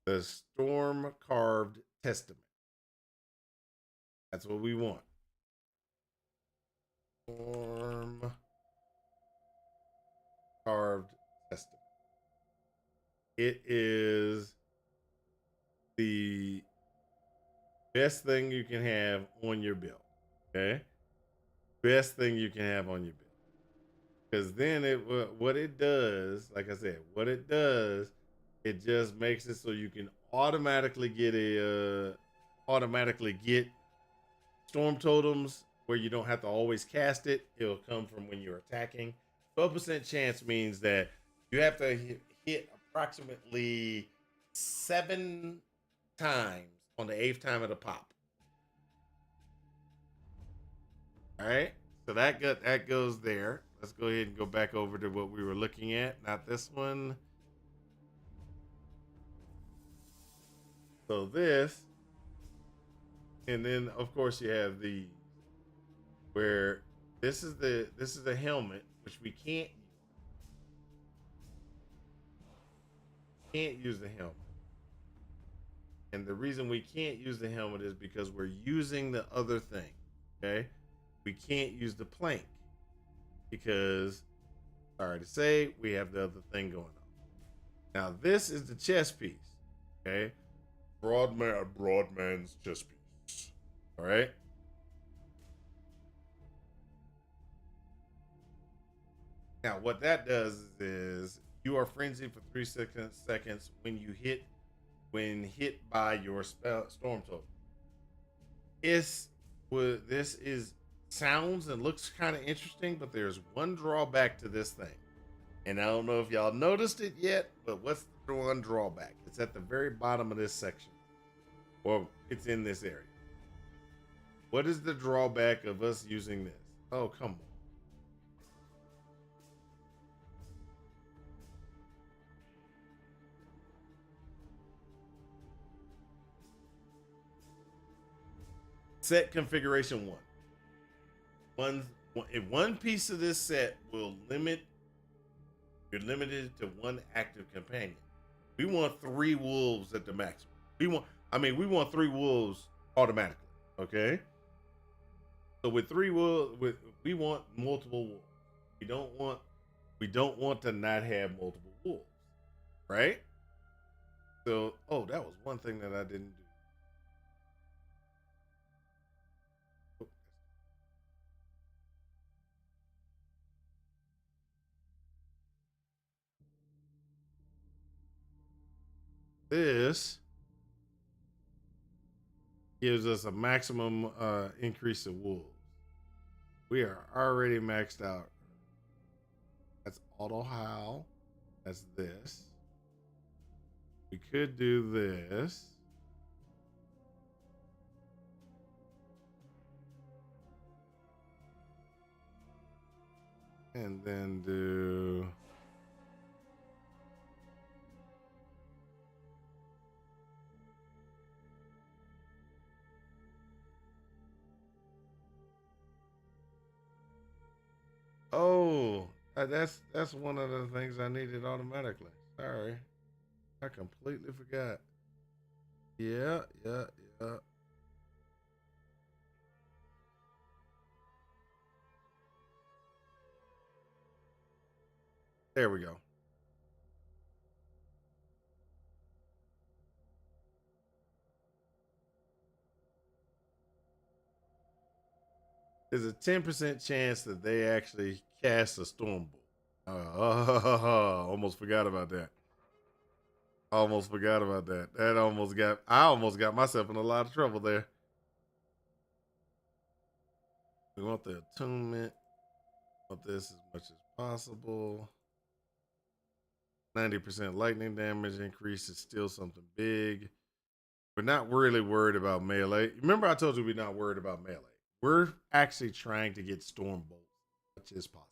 the Storm Carved Testament. That's what we want. Storm Carved Testament. It is the best thing you can have on your build. Okay, best thing you can have on your build. Because then what it does, like I said, what it does, it just makes it so you can automatically get storm totems where you don't have to always cast it. It'll come from when you're attacking. 12% chance means that you have to hit approximately 7 times on the 8th time of the pop. All right, so that goes there. Let's go ahead and go back over to what we were looking at. Not this one. So this, and then of course you have the where this is the helmet, which we can't use the helmet. And the reason we can't use the helmet is because we're using the other thing. Okay, we can't use the plank because, sorry to say, we have the other thing going on. Now this is the chest piece. Okay, broad man's chest piece. All right. Now what that does is you are frenzied for 3 seconds when hit by your storm totem. This is sounds and looks kind of interesting, but there's one drawback to this thing. And I don't know if y'all noticed it yet, but what's the one drawback? It's at the very bottom of this section. Or it's in this area. What is the drawback of us using this? Oh, come on. Set configuration 1. One piece of this set will you're limited to 1 active companion. We want 3 wolves at the maximum. We want 3 wolves automatically. Okay. So with 3 wolves, we want multiple wolves. We don't want to not have multiple wolves, right? So, oh, that was one thing that I didn't do. This gives us a maximum increase of wolves. We are already maxed out. That's auto howl. That's this. We could do this. And then do oh, that's one of the things I needed automatically. Sorry, I completely forgot. Yeah, yeah, yeah. There we go. there's a 10% chance that they actually cast a storm bolt. Almost forgot about that. Almost forgot about that. I almost got myself in a lot of trouble there. We want the attunement. We want this as much as possible. 90% lightning damage increase is still something big. We're not really worried about melee. Remember I told you we're not worried about melee. We're actually trying to get storm bolts as much as possible.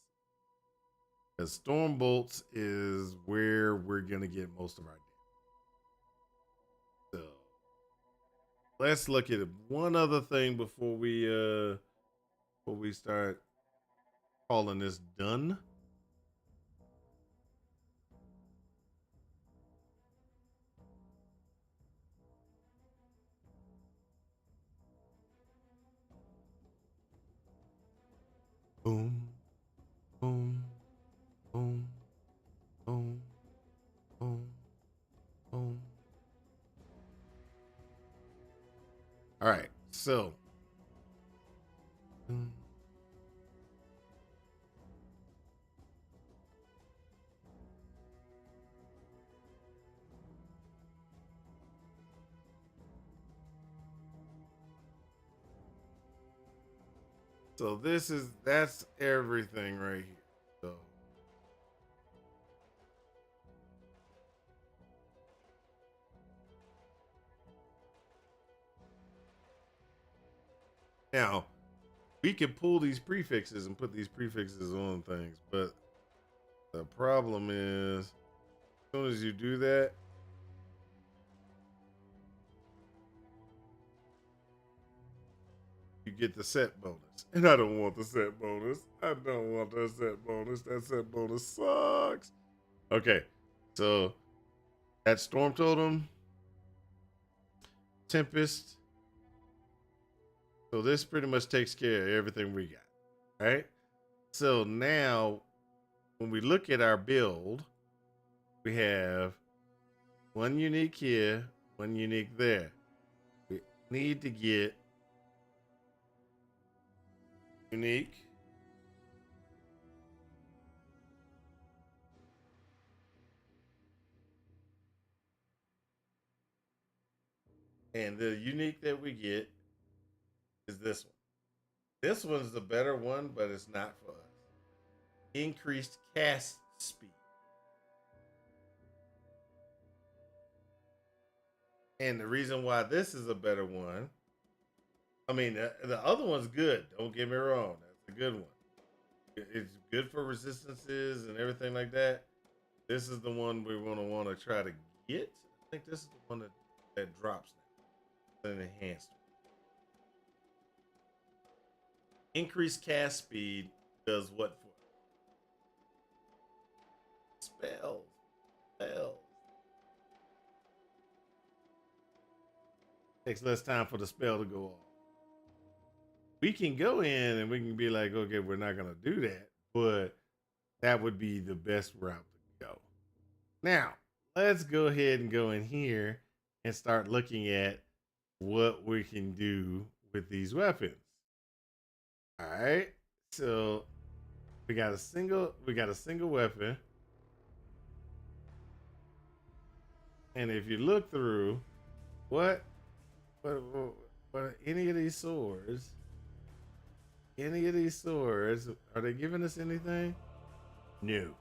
Because storm bolts is where we're going to get most of our damage. So let's look at one other thing before we start calling this done. Boom, boom, boom, boom, boom, boom. All right, so that's everything right here. So now we can pull these prefixes and put these prefixes on things, but the problem is as soon as you do that, you get the set bonus. And I don't want the set bonus. I don't want the set bonus. That set bonus sucks. Okay, so that Storm Totem, Tempest. So this pretty much takes care of everything we got, right? So now when we look at our build, we have one unique here, one unique there. We need to get unique, and the unique that we get is this one. This one's the better one, but it's not for us. Increased cast speed. And the reason why this is a better one, I mean, the other one's good. Don't get me wrong. That's a good one. It's good for resistances and everything like that. This is the one we're going to want to try to get. I think this is the one that drops now. An enhanced one. Increased cast speed does what for? Spells. Spells. Takes less time for the spell to go off. We can go in and we can be like, okay, we're not going to do that, but that would be the best route to go. Now, let's go ahead and go in here and start looking at what we can do with these weapons. All right. So we got a single weapon. And if you look through what any of these swords, are they giving us anything? No.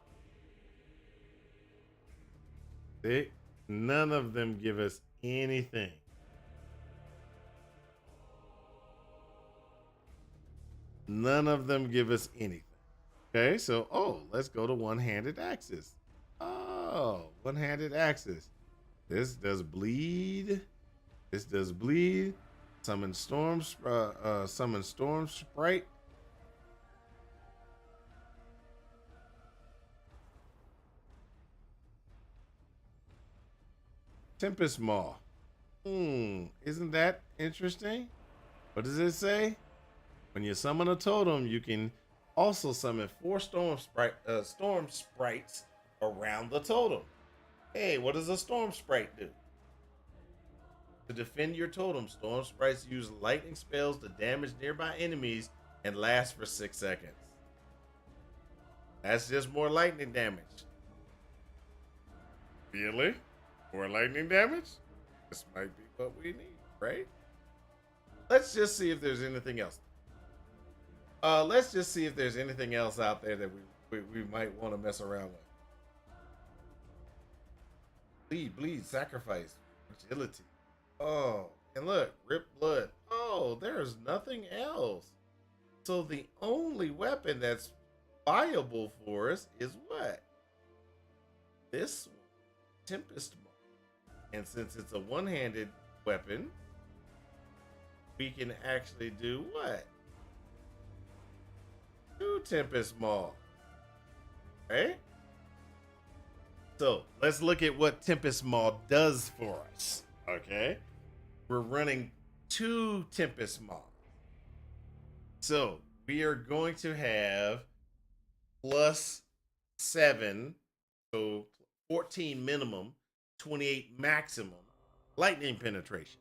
None of them give us anything. None of them give us anything. Okay, so let's go to one-handed axes. Oh, one-handed axes. This does bleed. This does bleed. Summon storm sprite. Tempest Maw. Isn't that interesting? What does it say? When you summon a totem, you can also summon 4 storm sprites around the totem. Hey, what does a storm sprite do? To defend your totem, storm sprites use lightning spells to damage nearby enemies and lasts for 6 seconds. That's just more lightning damage. Really? More lightning damage? This might be what we need, right? Let's just see if there's anything else. Let's just see if there's anything else out there that we might want to mess around with. Bleed, sacrifice, agility. Oh, and look, rip blood. Oh, there's nothing else. So the only weapon that's viable for us is what? This one, Tempest Maul. And since it's a one-handed weapon, we can actually do what? 2 Tempest Maul. Right? So let's look at what Tempest Maul does for us. Okay? We're running 2 Tempest Maul. So we are going to have +7, so 14 minimum, 28 maximum lightning penetration.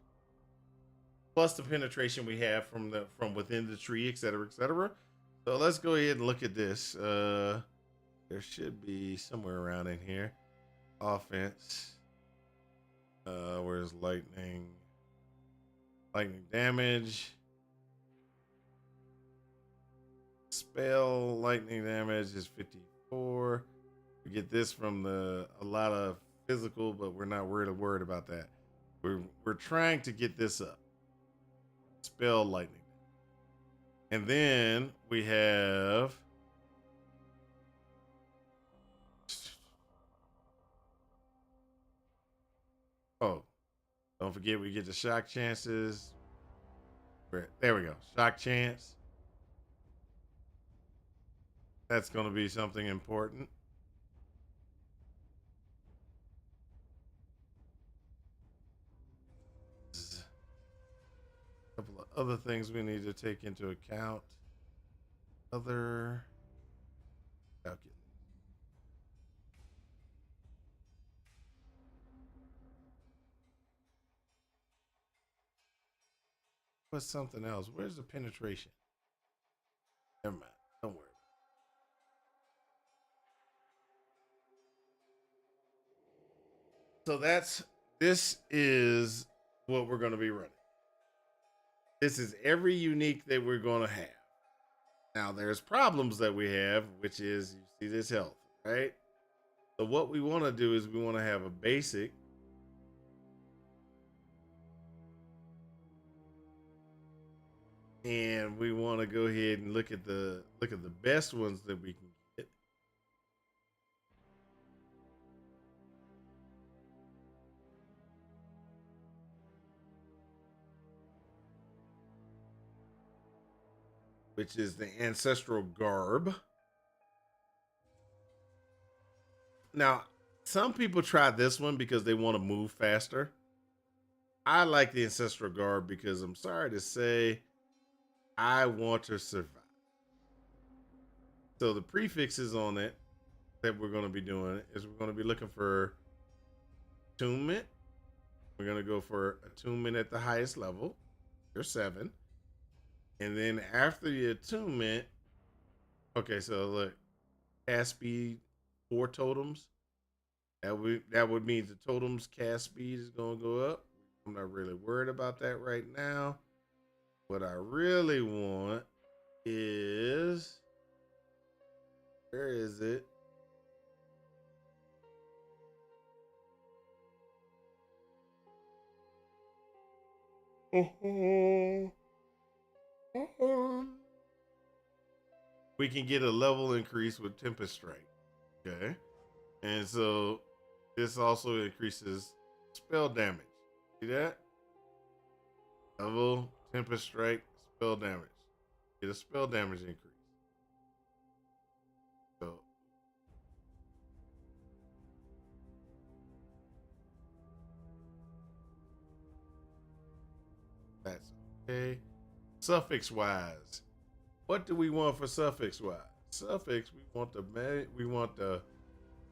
Plus the penetration we have from within the tree, etc., etc. So let's go ahead and look at this. There should be somewhere around in here. Offense. Where's lightning? Lightning damage. Spell lightning damage is 54. We get this from a lot of physical, but we're not worried about that. We're trying to get this up. Spell lightning. And then we have don't forget we get the shock chances. There we go. Shock chance. That's going to be something important. A couple of other things we need to take into account. Other calculus. What's something else? Where's the penetration? Never mind. Don't worry. So this is what we're going to be running. This is every unique that we're going to have. Now there's problems that we have, which is you see this health, right? So what we want to do is we want to have a basic. And we want to go ahead and look at the best ones that we can get. Which is the ancestral garb. Now, some people try this one because they want to move faster. I like the ancestral garb because I'm sorry to say, I want to survive. So the prefixes on it that we're going to be doing is we're going to be looking for attunement. We're going to go for attunement at the highest level. There's 7. And then after the attunement, okay, so look, cast speed 4 totems. That would mean the totem's cast speed is going to go up. I'm not really worried about that right now. What I really want is, where is it? We can get a level increase with Tempest Strike. Okay. And so this also increases spell damage. See that? Level, Tempest Strike, spell damage. Get a spell damage increase. So that's okay. Suffix wise, what do we want for suffix wise? Suffix, we want the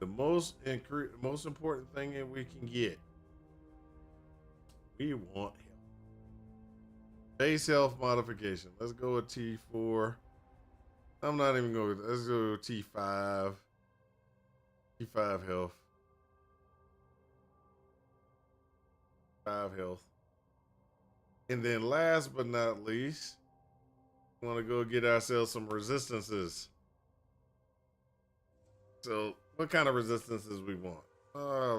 most important thing that we can get. We want him. Base health modification. Let's go with T4. I'm not even going with, let's go with T5. T5 health. 5 health. And then last but not least, we want to go get ourselves some resistances. So what kind of resistances we want?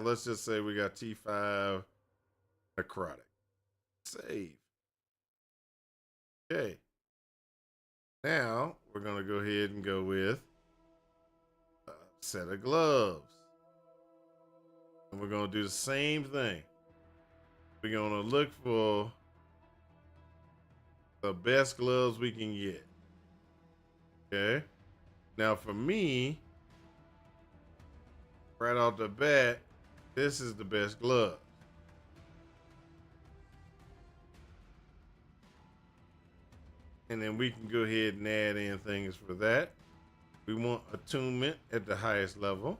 Let's just say we got T5 necrotic. Save. Okay. Now we're going to go ahead and go with a set of gloves. And we're going to do the same thing. We're going to look for the best gloves we can get. Okay. Now for me, right off the bat, this is the best glove. And then we can go ahead and add in things for that. We want attunement at the highest level.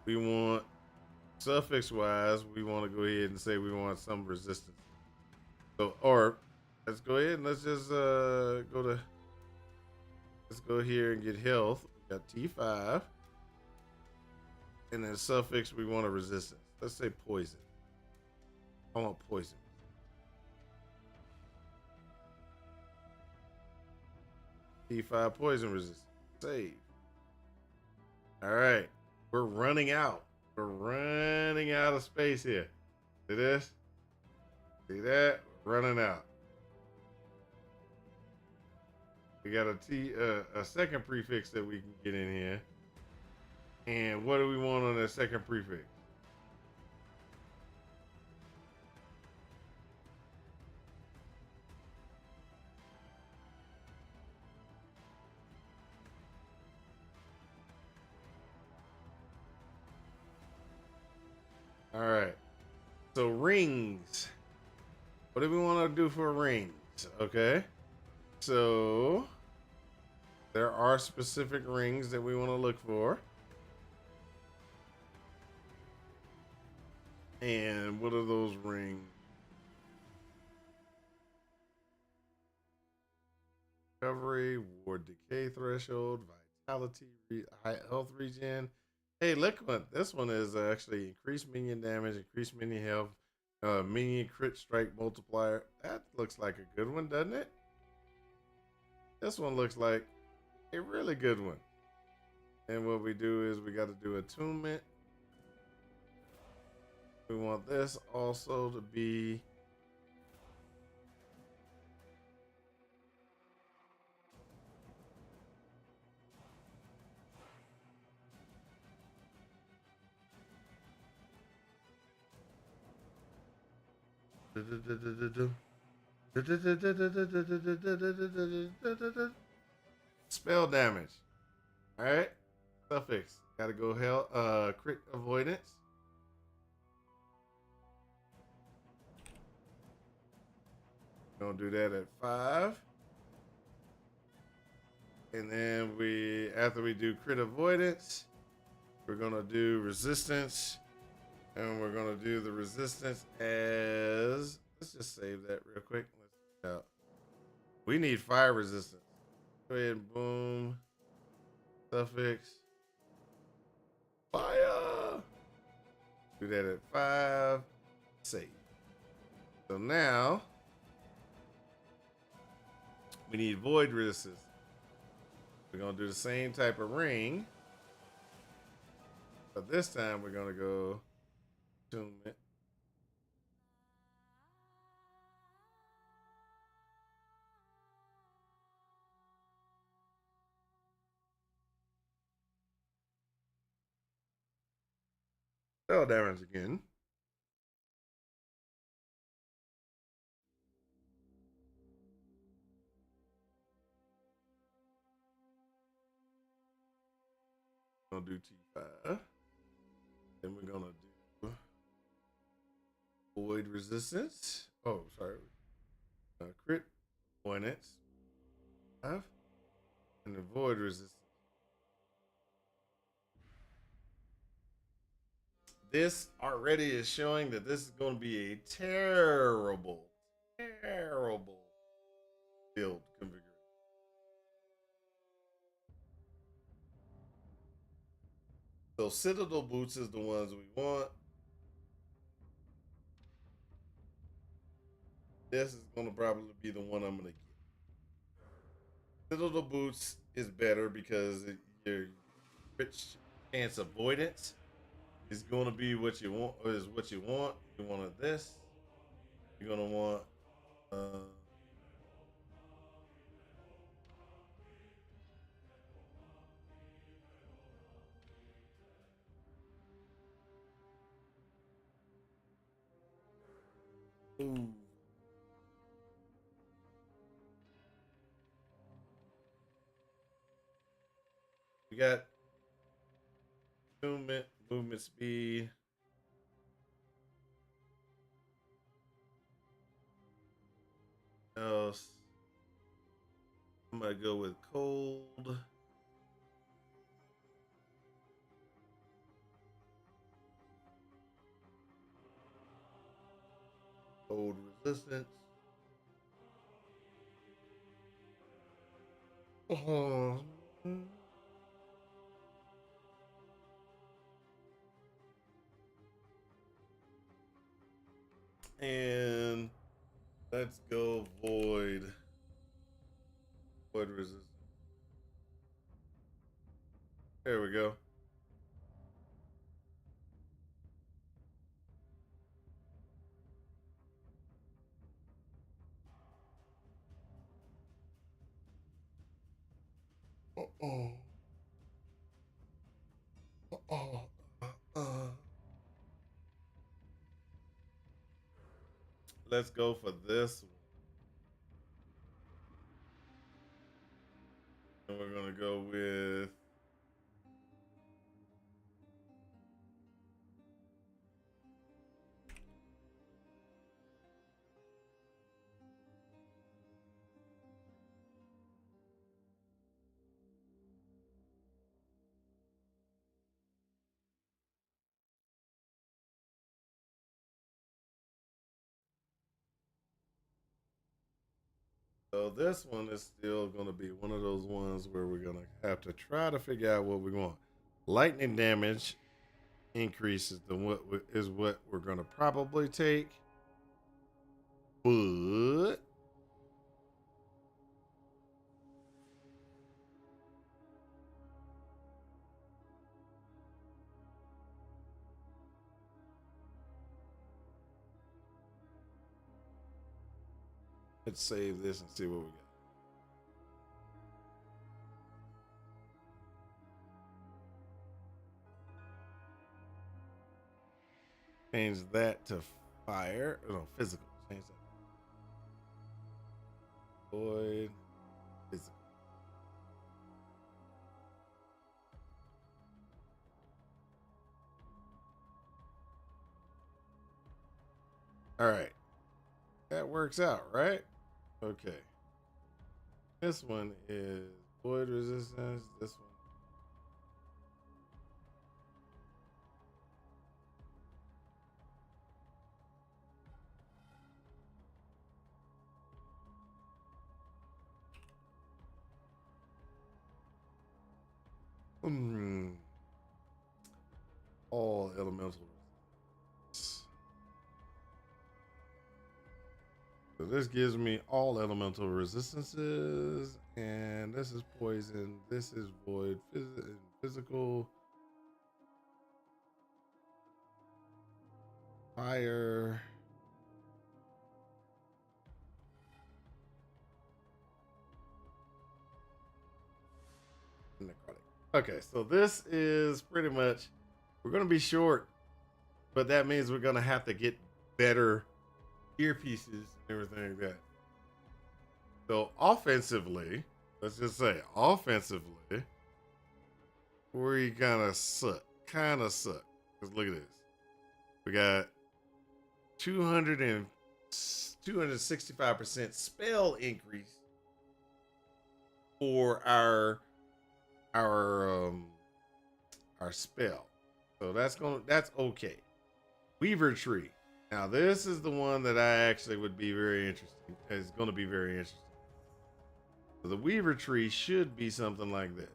We want suffix wise, we want to go ahead and say we want some resistance. So, or let's go ahead and let's just let's go here and get health. We got T5. And then suffix, we want a resistance. Let's say poison. I want poison. T5 poison resistance. Save. All right. We're running out. We're running out of space here. See this? See that? We're running out. We got a second prefix that we can get in here. And what do we want on that second prefix? All right. So rings. What do we want to do for rings? Okay. So there are specific rings that we want to look for. And what are those rings? Recovery, ward decay threshold, vitality, high health regen. Hey, look what this one is actually increased minion damage, increased minion health, minion crit strike multiplier. That looks like a good one, doesn't it? This one looks like a really good one. And what we do is we got to do attunement. We want this also to be spell damage. All right, suffix. Got to go hell. Crit avoidance. Gonna do that at 5. And then after we do crit avoidance, we're gonna do resistance. And we're gonna do the resistance as, let's just save that real quick. Let's check out. We need fire resistance. Go ahead and boom. Suffix. Fire. Do that at 5. Save. So now we need void resistance. We're gonna do the same type of ring, but this time we're gonna go attunement. Spell damage again. Gonna do T5. Then we're gonna do void resistance. Oh, sorry. Crit avoidance. 5. And the void resistance. This already is showing that this is going to be a terrible, terrible build configuration. So Citadel boots is the ones we want. This is gonna probably be the one I'm gonna get. Citadel boots is better because your rich chance avoidance is gonna be what you want. Is what you want. You wanted this. You're gonna want. Ooh. We got movement speed. Else, I'm gonna go with cold. Cold resistance. Oh. And let's go void. Void resistance. There we go. Uh-oh. Uh-oh. Let's go for this one. And we're gonna go with so this one is still gonna be one of those ones where we're gonna have to try to figure out what we want. Lightning damage increases the what is what we're gonna probably take. But let's save this and see what we got. Change that to fire. No, physical. Change that. Void. Physical. All right. That works out, right? Okay. This one is void resistance. This one. All elemental. So this gives me all elemental resistances, and this is poison. This is void, physical, fire. Necrotic. Okay, so this is pretty much, we're gonna be short, but that means we're gonna have to get better earpieces and everything like that. So offensively, let's just say offensively, we kind of suck. Kind of suck. Because look at this. We got 265% spell increase for our spell. So that's okay. Weaver tree. Now this is the one that I actually would be very interesting. It's going to be very interesting. So the Weaver tree should be something like this.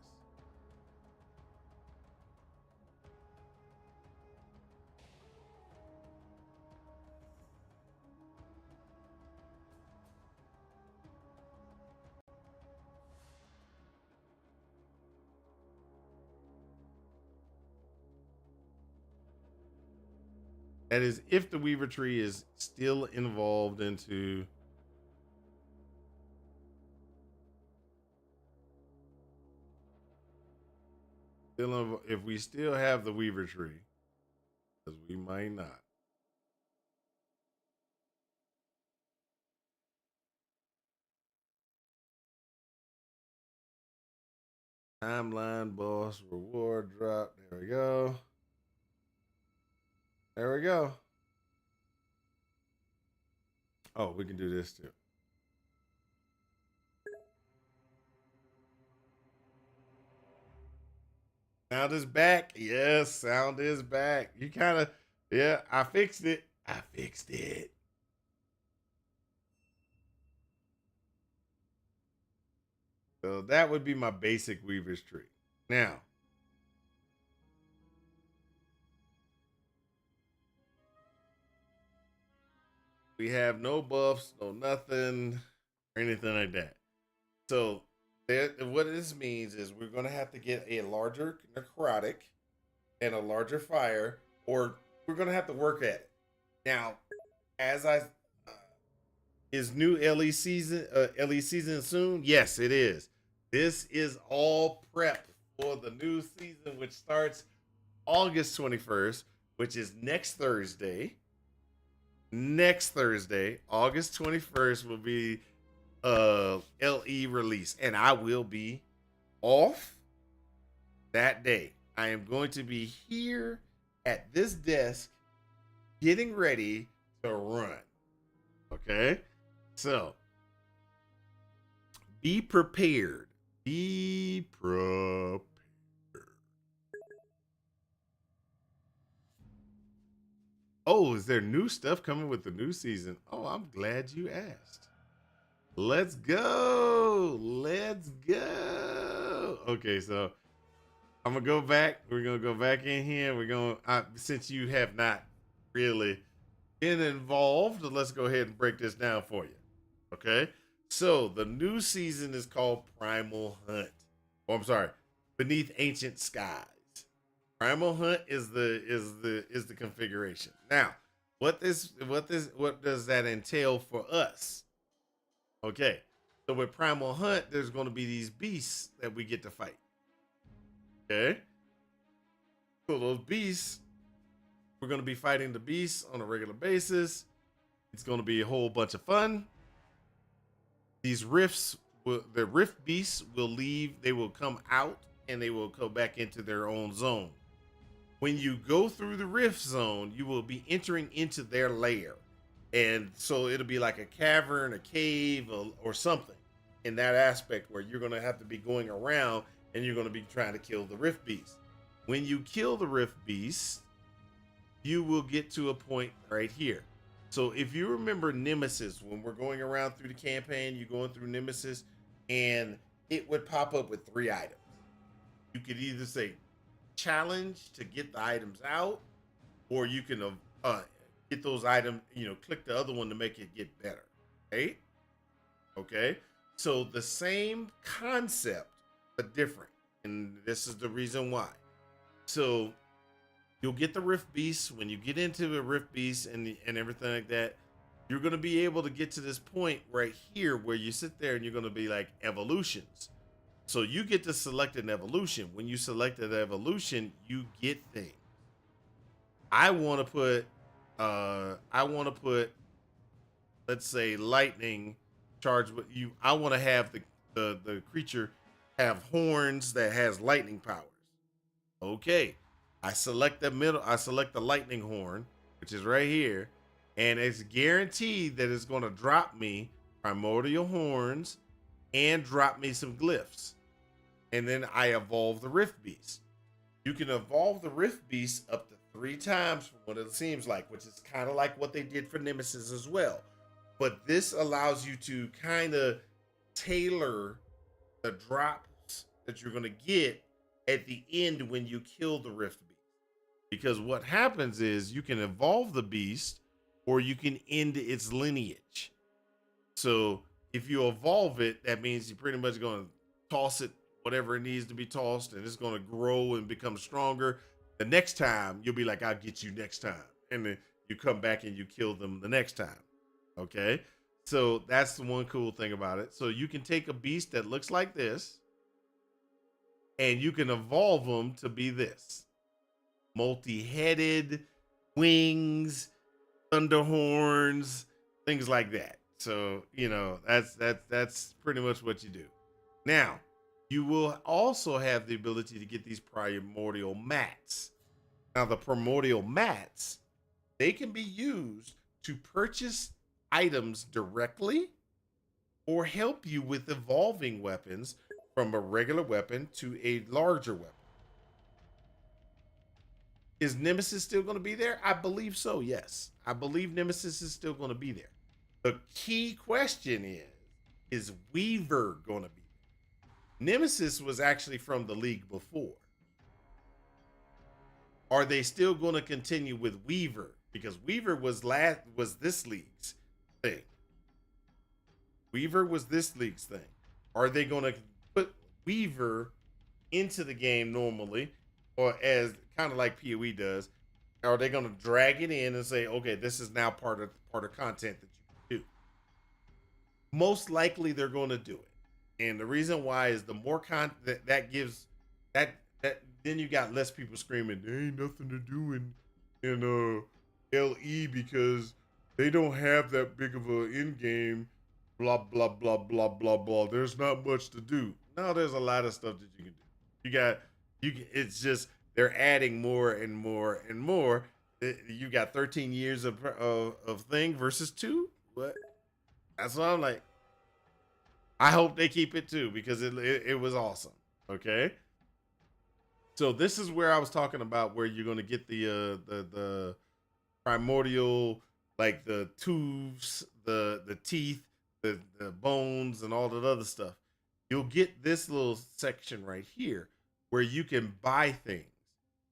That is if the Weaver tree is still involved into if we still have the Weaver tree, because we might not. Timeline boss reward drop. There we go. There we go. Oh, we can do this too. Sound is back. Yes, sound is back. You kind of, yeah, I fixed it. I fixed it. So that would be my basic Weaver's tree. Now, we have no buffs, no nothing, or anything like that. So what this means is we're going to have to get a larger necrotic and a larger fire, or we're going to have to work at it. Now, as I is new LE season soon? Yes, it is. This is all prep for the new season, which starts August 21st, which is next Thursday. Next Thursday, August 21st, will be LE release, and I will be off that day. I am going to be here at this desk getting ready to run. Okay? So, be prepared. Be prepared. Oh, is there new stuff coming with the new season? Oh, I'm glad you asked. Let's go. Let's go. Okay, so I'm gonna go back. We're gonna go back in here. We're gonna since you have not really been involved, let's go ahead and break this down for you. Okay. So the new season is called Primal Hunt. Oh, I'm sorry, Beneath Ancient Skies. Primal Hunt is the configuration. Now, what does that entail for us? Okay. So with Primal Hunt, there's going to be these beasts that we get to fight. Okay. So those beasts, we're going to be fighting the beasts on a regular basis. It's going to be a whole bunch of fun. These the rift beasts will leave. They will come out and they will go back into their own zone. When you go through the rift zone, you will be entering into their lair. And so it'll be like a cavern, a cave, or something in that aspect where you're going to have to be going around and you're going to be trying to kill the rift beast. When you kill the rift beast, you will get to a point right here. So if you remember Nemesis, when we're going around through the campaign, you're going through Nemesis, and it would pop up with 3 items. You could either say challenge to get the items out, or you can get those items, click the other one to make it get better. Right? Okay. So the same concept, but different. And this is the reason why. So you'll get the Rift Beast. When you get into the Rift Beast and everything like that, you're going to be able to get to this point right here where you sit there and you're going to be like evolutions. So you get to select an evolution. When you select an evolution, you get things. I want to put, let's say, lightning charged with you. I want to have the creature have horns that has lightning powers. Okay. I select the lightning horn, which is right here, and it's guaranteed that it's going to drop me primordial horns and drop me some glyphs. And then I evolve the Rift Beast. You can evolve the Rift Beast up to 3 times from what it seems like, which is kind of like what they did for Nemesis as well. But this allows you to kind of tailor the drops that you're going to get at the end when you kill the Rift Beast. Because what happens is you can evolve the beast or you can end its lineage. So if you evolve it, that means you're pretty much going to toss it whatever it needs to be tossed, and it's going to grow and become stronger. The next time, you'll be like, I'll get you next time. And then you come back and you kill them the next time. Okay? So that's the one cool thing about it. So you can take a beast that looks like this, and you can evolve them to be this. Multi-headed, wings, thunder horns, things like that. So, you know, that's pretty much what you do. Now, you will also have the ability to get these primordial mats. Now, the primordial mats, they can be used to purchase items directly or help you with evolving weapons from a regular weapon to a larger weapon. Is Nemesis still going to be there? I believe so, yes. I believe Nemesis is still going to be there. The key question is Weaver going to be there? Nemesis was actually from the league before. Are they still going to continue with Weaver? Because Weaver was this league's thing. Weaver was this league's thing. Are they going to put Weaver into the game normally, or as kind of like PoE does? Or are they going to drag it in and say, okay, this is now part of content that you can do? Most likely, they're going to do it, and the reason why is the more content that gives that then you got less people screaming, there ain't nothing to do in LE because they don't have that big of an end game. Blah blah blah blah blah blah. There's not much to do. No, there's a lot of stuff that you can do. It's just they're adding more and more and more. You got 13 years of thing versus 2. What? That's what I'm like. I hope they keep it too because it was awesome. Okay. So this is where I was talking about where you're going to get the primordial, like the tubes, the teeth, the bones, and all that other stuff. You'll get this little section right here where you can buy things.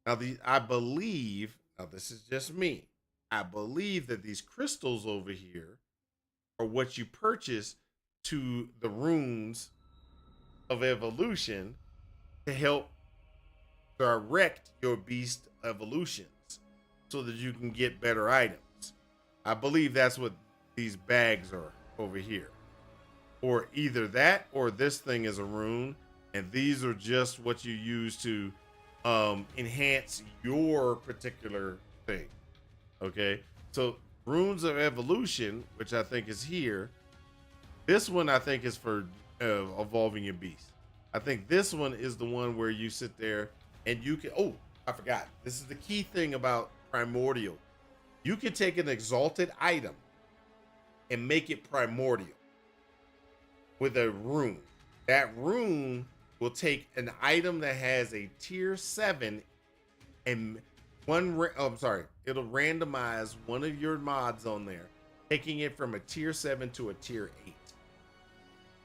Now, I believe, now this is just me, I believe that these crystals over here are what you purchase to the runes of evolution to help direct your beast evolutions so that you can get better items. I believe that's what these bags are over here. Or either that or this thing is a rune, and these are just what you use to enhance your particular thing. Okay, so runes of evolution, which I think is here. This one I think is for evolving your beast. I think this one is the one where you sit there and you can, oh, I forgot. This is the key thing about primordial. You can take an exalted item and make it primordial with a rune. That rune will take an item that has a tier 7 and it'll randomize one of your mods on there, taking it from a tier 7 to a tier 8.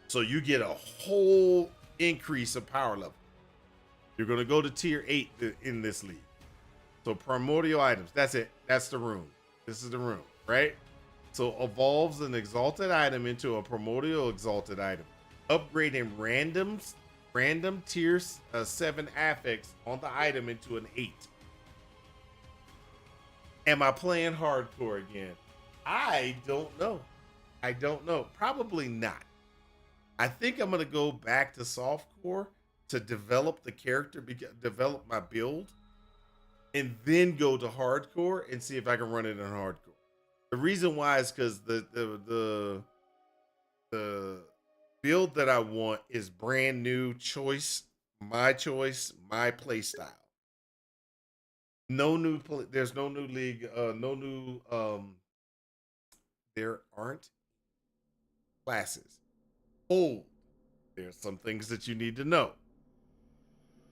So you get a whole increase of power level. You're going to go to tier 8 in this league. So primordial items, that's it. That's the rune. This is the rune, right? So evolves an exalted item into a primordial exalted item. Upgrading random tier 7 affix on the item into an 8. Am I playing hardcore again? I don't know. Probably not. I think I'm going to go back to softcore to develop the character, develop my build, and then go to hardcore and see if I can run it in hardcore. The reason why is because the build that I want is brand new choice, my play style. There's no new league, there aren't classes. Oh, there's some things that you need to know.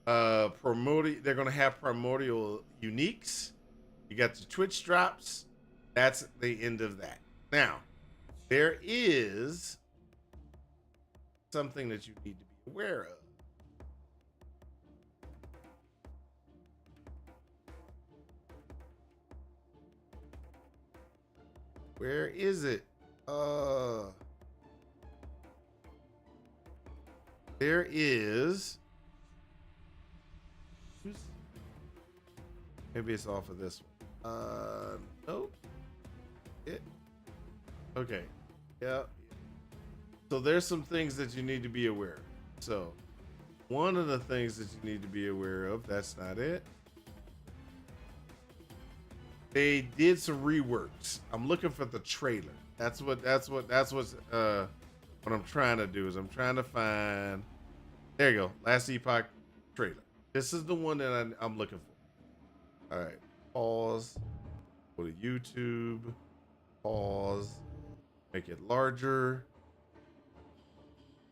They're gonna have primordial uniques. You got the Twitch drops. That's the end of that. Now, there is something that you need to be aware of. Where is it? There is. Maybe it's off of this one. Nope. Okay. Yeah. So there's some things that you need to be aware of. So one of the things that you need to be aware of, that's not it. They did some reworks. I'm looking for the trailer. That's what I'm trying to do is I'm trying to find. There you go. Last Epoch trailer. This is the one that I'm looking for. All right. Pause. Go to YouTube. Pause. Make it larger.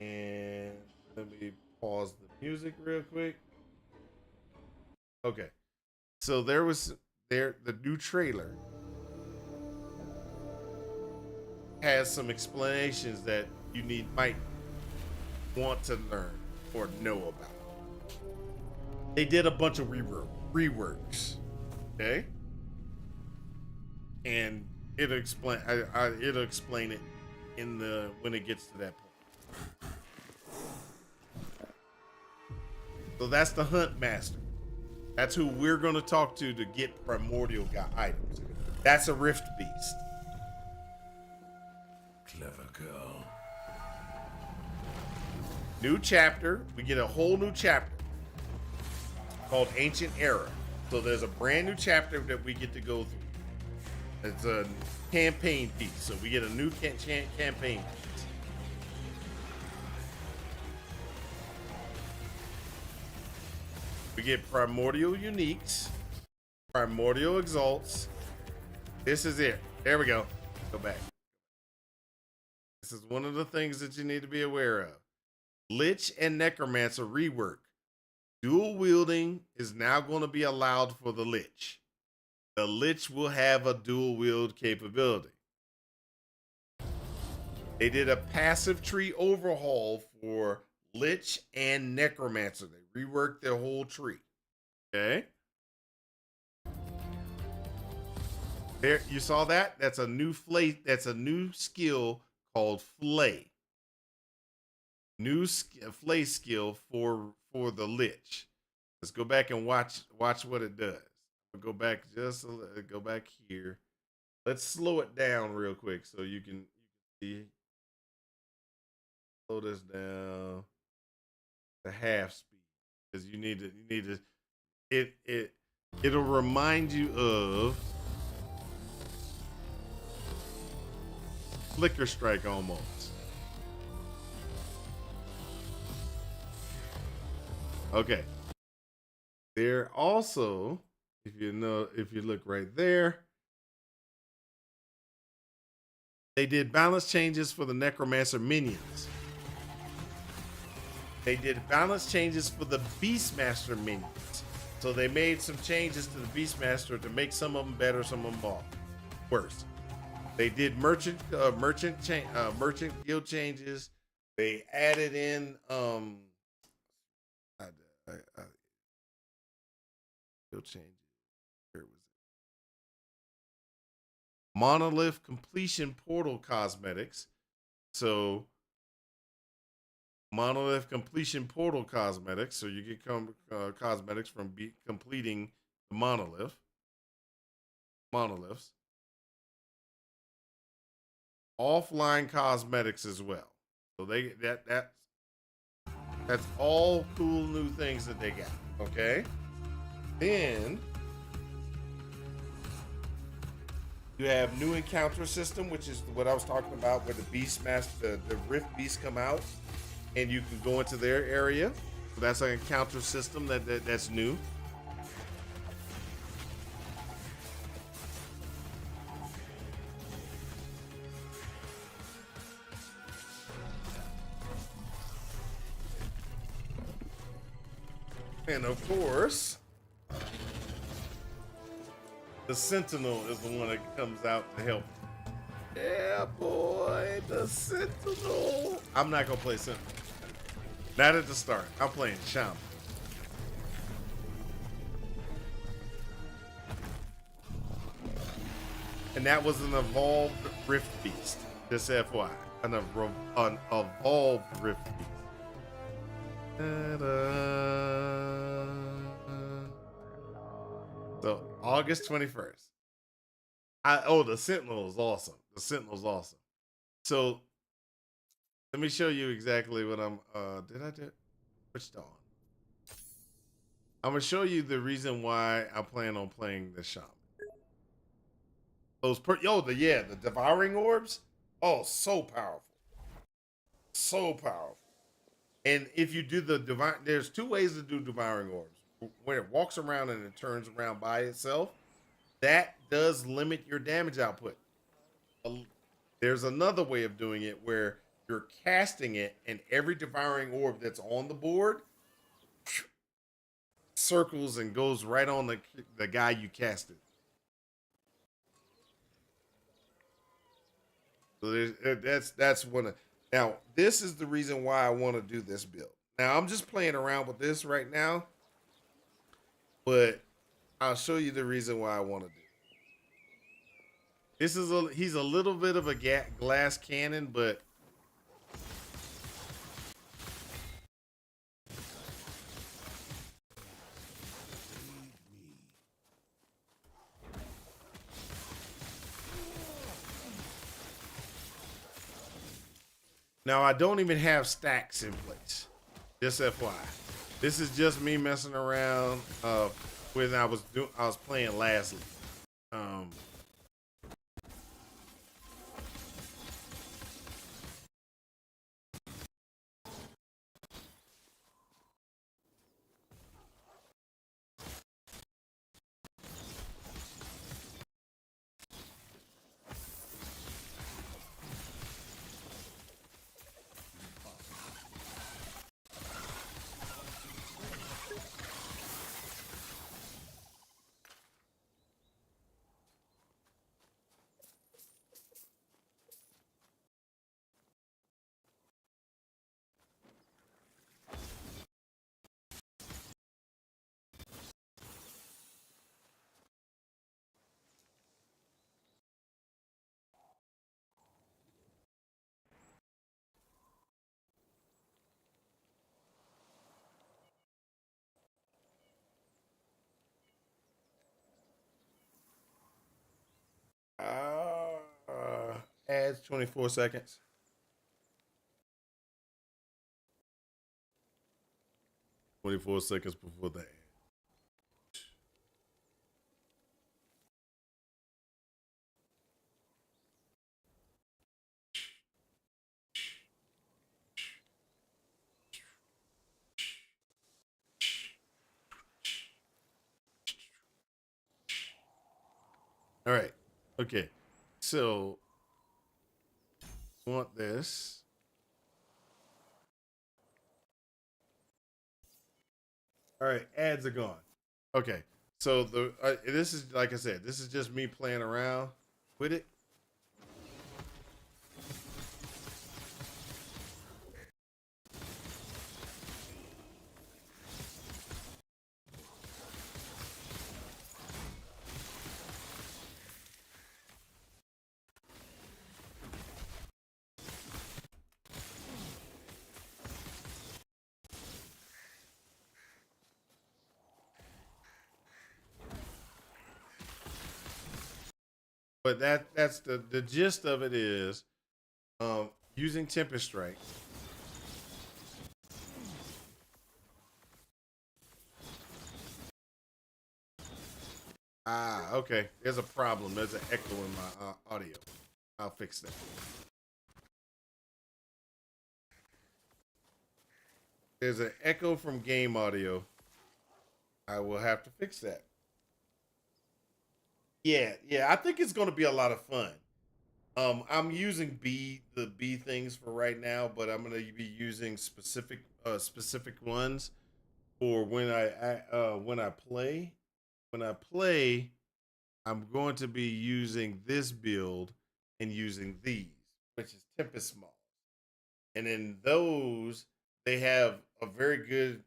And let me pause the music real quick. Okay. So the new trailer has some explanations that you might want to learn or know about. They did a bunch of reworks. Okay. And it'll explain it when it gets to that point. So that's the Hunt Master. That's who we're going to talk to get primordial items. That's a Rift Beast. Clever girl. New chapter. We get a whole new chapter called Ancient Era. So there's a brand new chapter that we get to go through. It's a campaign piece. So we get a new campaign piece. We get primordial uniques, primordial exalts. This is it. There we go. Go back. This is one of the things that you need to be aware of. Lich and Necromancer rework. Dual wielding is now going to be allowed for the Lich. The Lich will have a dual wield capability. They did a passive tree overhaul for Lich and Necromancer. They reworked their whole tree. Okay. There, you saw that? That's a new flay. That's a new skill called Flay. New Flay skill for the Lich. Let's go back and watch what it does. We'll go back go back here. Let's slow it down real quick so you can see. Slow this down to half speed because you need to it'll remind you of Flicker Strike almost. Okay. There also, if you look right there, they did balance changes for the Necromancer minions. They did balance changes for the Beastmaster minions. So they made some changes to the Beastmaster to make some of them better, some of them worse. They did merchant guild changes. They added in guild changes. Where was it? Monolith completion portal cosmetics. So Monolith completion portal cosmetics. So you get cosmetics from completing the monoliths. Offline cosmetics as well. So that's all cool new things that they got. Okay. Then you have new encounter system, which is what I was talking about, where the Beastmaster, the Rift Beasts come out, and you can go into their area. So that's an encounter system that's new. And of course, the Sentinel is the one that comes out to help. Yeah, boy, the Sentinel. I'm not gonna play Sentinel. Not at the start. I'm playing Shaman. And that was an evolved Rift Beast. Just FYI. An evolved Rift Beast. Ta-da. So August 21st. The Sentinel is awesome. The Sentinel is awesome. So let me show you exactly what I'm did I do switched on? I'm gonna show you the reason why I plan on playing the Shaman. The devouring orbs. Oh, so powerful. So powerful. And if you do the divine, there's two ways to do devouring orbs. When it walks around and it turns around by itself, that does limit your damage output. There's another way of doing it where you're casting it, and every devouring orb that's on the board circles and goes right on the guy you casted. So that's one of now. This is the reason why I want to do this build. Now I'm just playing around with this right now, but I'll show you the reason why I want to do. He's a little bit of a glass cannon, but now I don't even have stacks in place. Just FYI, this is just me messing around. When I was playing lastly. Adds 24 seconds. 24 seconds before the ad. All right. Okay. So want this. All right, ads are gone. Okay. So this is like I said, this is just me playing around with it. But that's the gist of it is using Tempest Strike. Okay. There's a problem. There's an echo in my audio. I'll fix that. There's an echo from game audio. I will have to fix that. Yeah. I think it's going to be a lot of fun. I'm using the B things for right now, but I'm going to be using specific ones for when I play. When I play, I'm going to be using this build and using these, which is Tempest Small. And then those they have a very good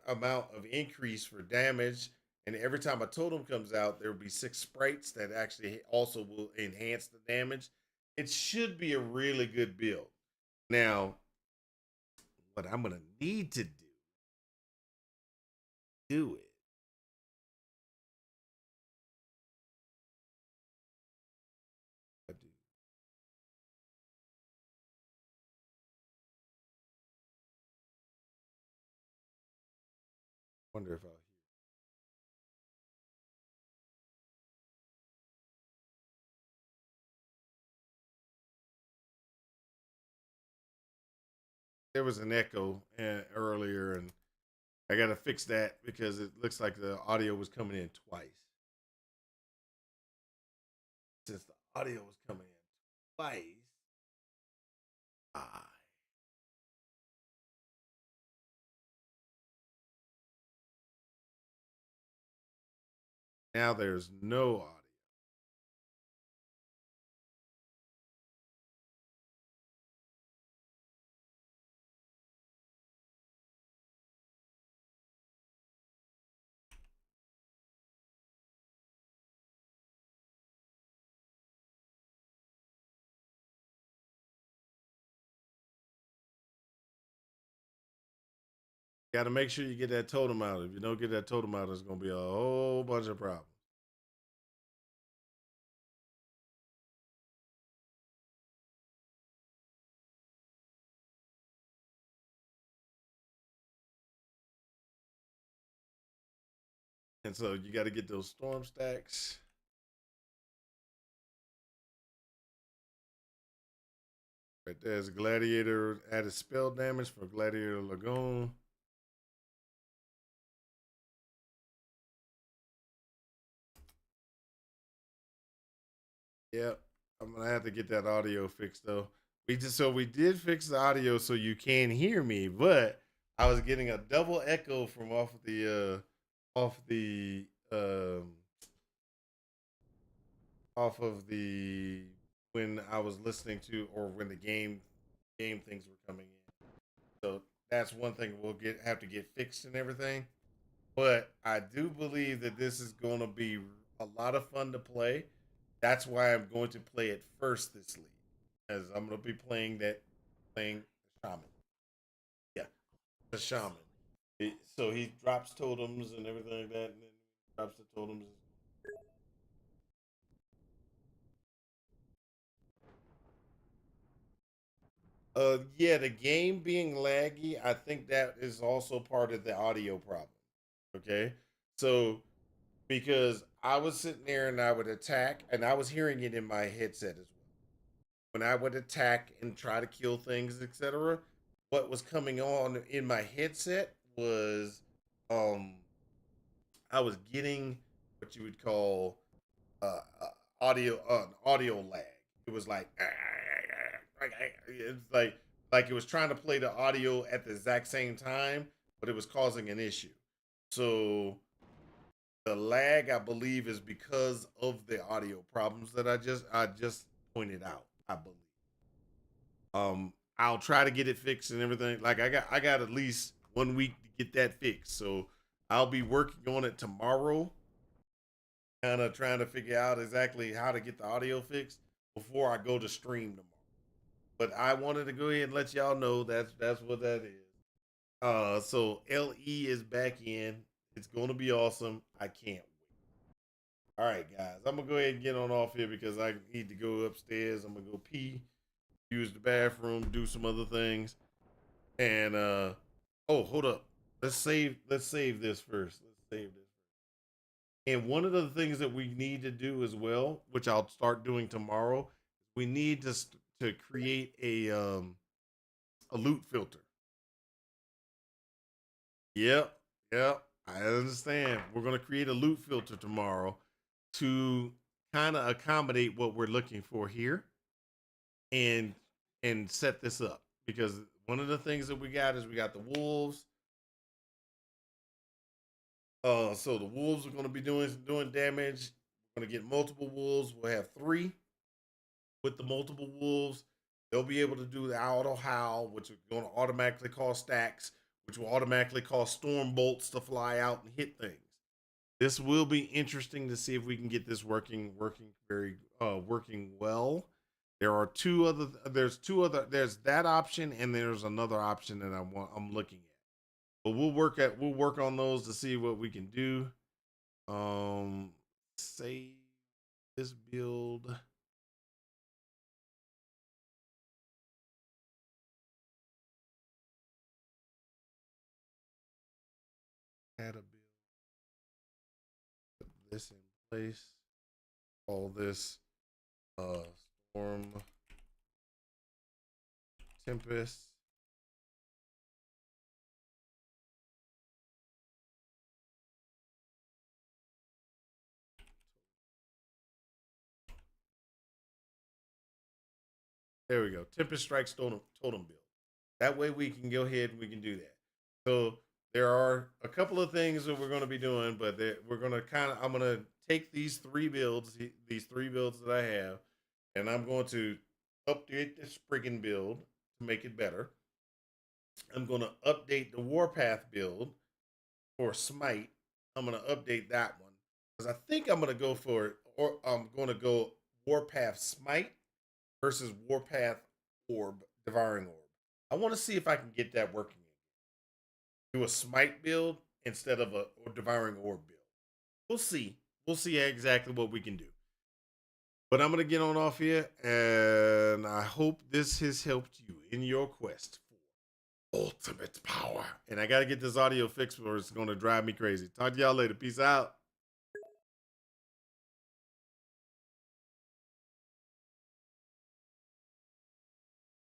amount of increase for damage. And every time a totem comes out, there will be 6 sprites that actually also will enhance the damage. It should be a really good build. Now, what I'm gonna need to do it. I do wonder if I'll hear. There was an echo earlier, and I gotta fix that because it looks like the audio was coming in twice. Since the audio was coming in twice, ah, now there's no audio. Got to make sure you get that totem out. If you don't get that totem out, it's gonna be a whole bunch of problems. And so you got to get those storm stacks. Right there's Gladiator added spell damage for Gladiator Lagoon. Yep. I'm gonna have to get that audio fixed though. We did fix the audio so you can hear me, but I was getting a double echo from off the off of the when I was listening to or when the game things were coming in. So that's one thing we'll get have to get fixed and everything. But I do believe that this is going to be a lot of fun to play. That's why I'm going to play it first this league, as I'm going to be playing the shaman. Yeah, the shaman. So he drops totems and everything like that, and then drops the totems. Yeah, the game being laggy, I think that is also part of the audio problem. Okay, so because I was sitting there and I would attack, and I was hearing it in my headset as well. When I would attack and try to kill things, etc., what was coming on in my headset was um I was getting what you would call audio lag. It was like it's like it was trying to play the audio at the exact same time, but it was causing an issue. So the lag, I believe, is because of the audio problems that I just pointed out. I believe. I'll try to get it fixed and everything. Like I got at least 1 week to get that fixed. So I'll be working on it tomorrow, kind of trying to figure out exactly how to get the audio fixed before I go to stream tomorrow. But I wanted to go ahead and let y'all know that's what that is. So LE is back in. It's gonna be awesome. I can't wait. All right, guys. I'm gonna go ahead and get on off here because I need to go upstairs. I'm gonna go pee, use the bathroom, do some other things. And oh, hold up. Let's save this first. Let's save this. And one of the things that we need to do as well, which I'll start doing tomorrow, we need to create a loot filter. Yep. Yep. I understand. We're going to create a loot filter tomorrow to kind of accommodate what we're looking for here and set this up because one of the things that we got is we got the wolves. So the wolves are going to be doing damage. We're going to get multiple wolves. We'll have 3 with the multiple wolves. They'll be able to do the auto howl, which is going to automatically cause stacks, which will automatically cause storm bolts to fly out and hit things. This will be interesting to see if we can get this working well. There are there's that option and there's another option that I'm looking at. But we'll work on those to see what we can do. Save this build. Add a build. Put this in place. All this storm tempest. There we go. Tempest strikes totem build. That way we can go ahead and we can do that. So there are a couple of things that we're going to be doing, but we're going to I'm going to take these three builds that I have, and I'm going to update the Spriggan build to make it better. I'm going to update the Warpath build for Smite. I'm going to update that one because I think I'm going to go for it, or I'm going to go Warpath Smite versus Warpath Orb, Devouring Orb. I want to see if I can get that working. Do a Smite build instead of a Devouring Orb build. We'll see. We'll see exactly what we can do. But I'm going to get on off here, and I hope this has helped you in your quest for ultimate power. And I got to get this audio fixed or it's going to drive me crazy. Talk to y'all later. Peace out.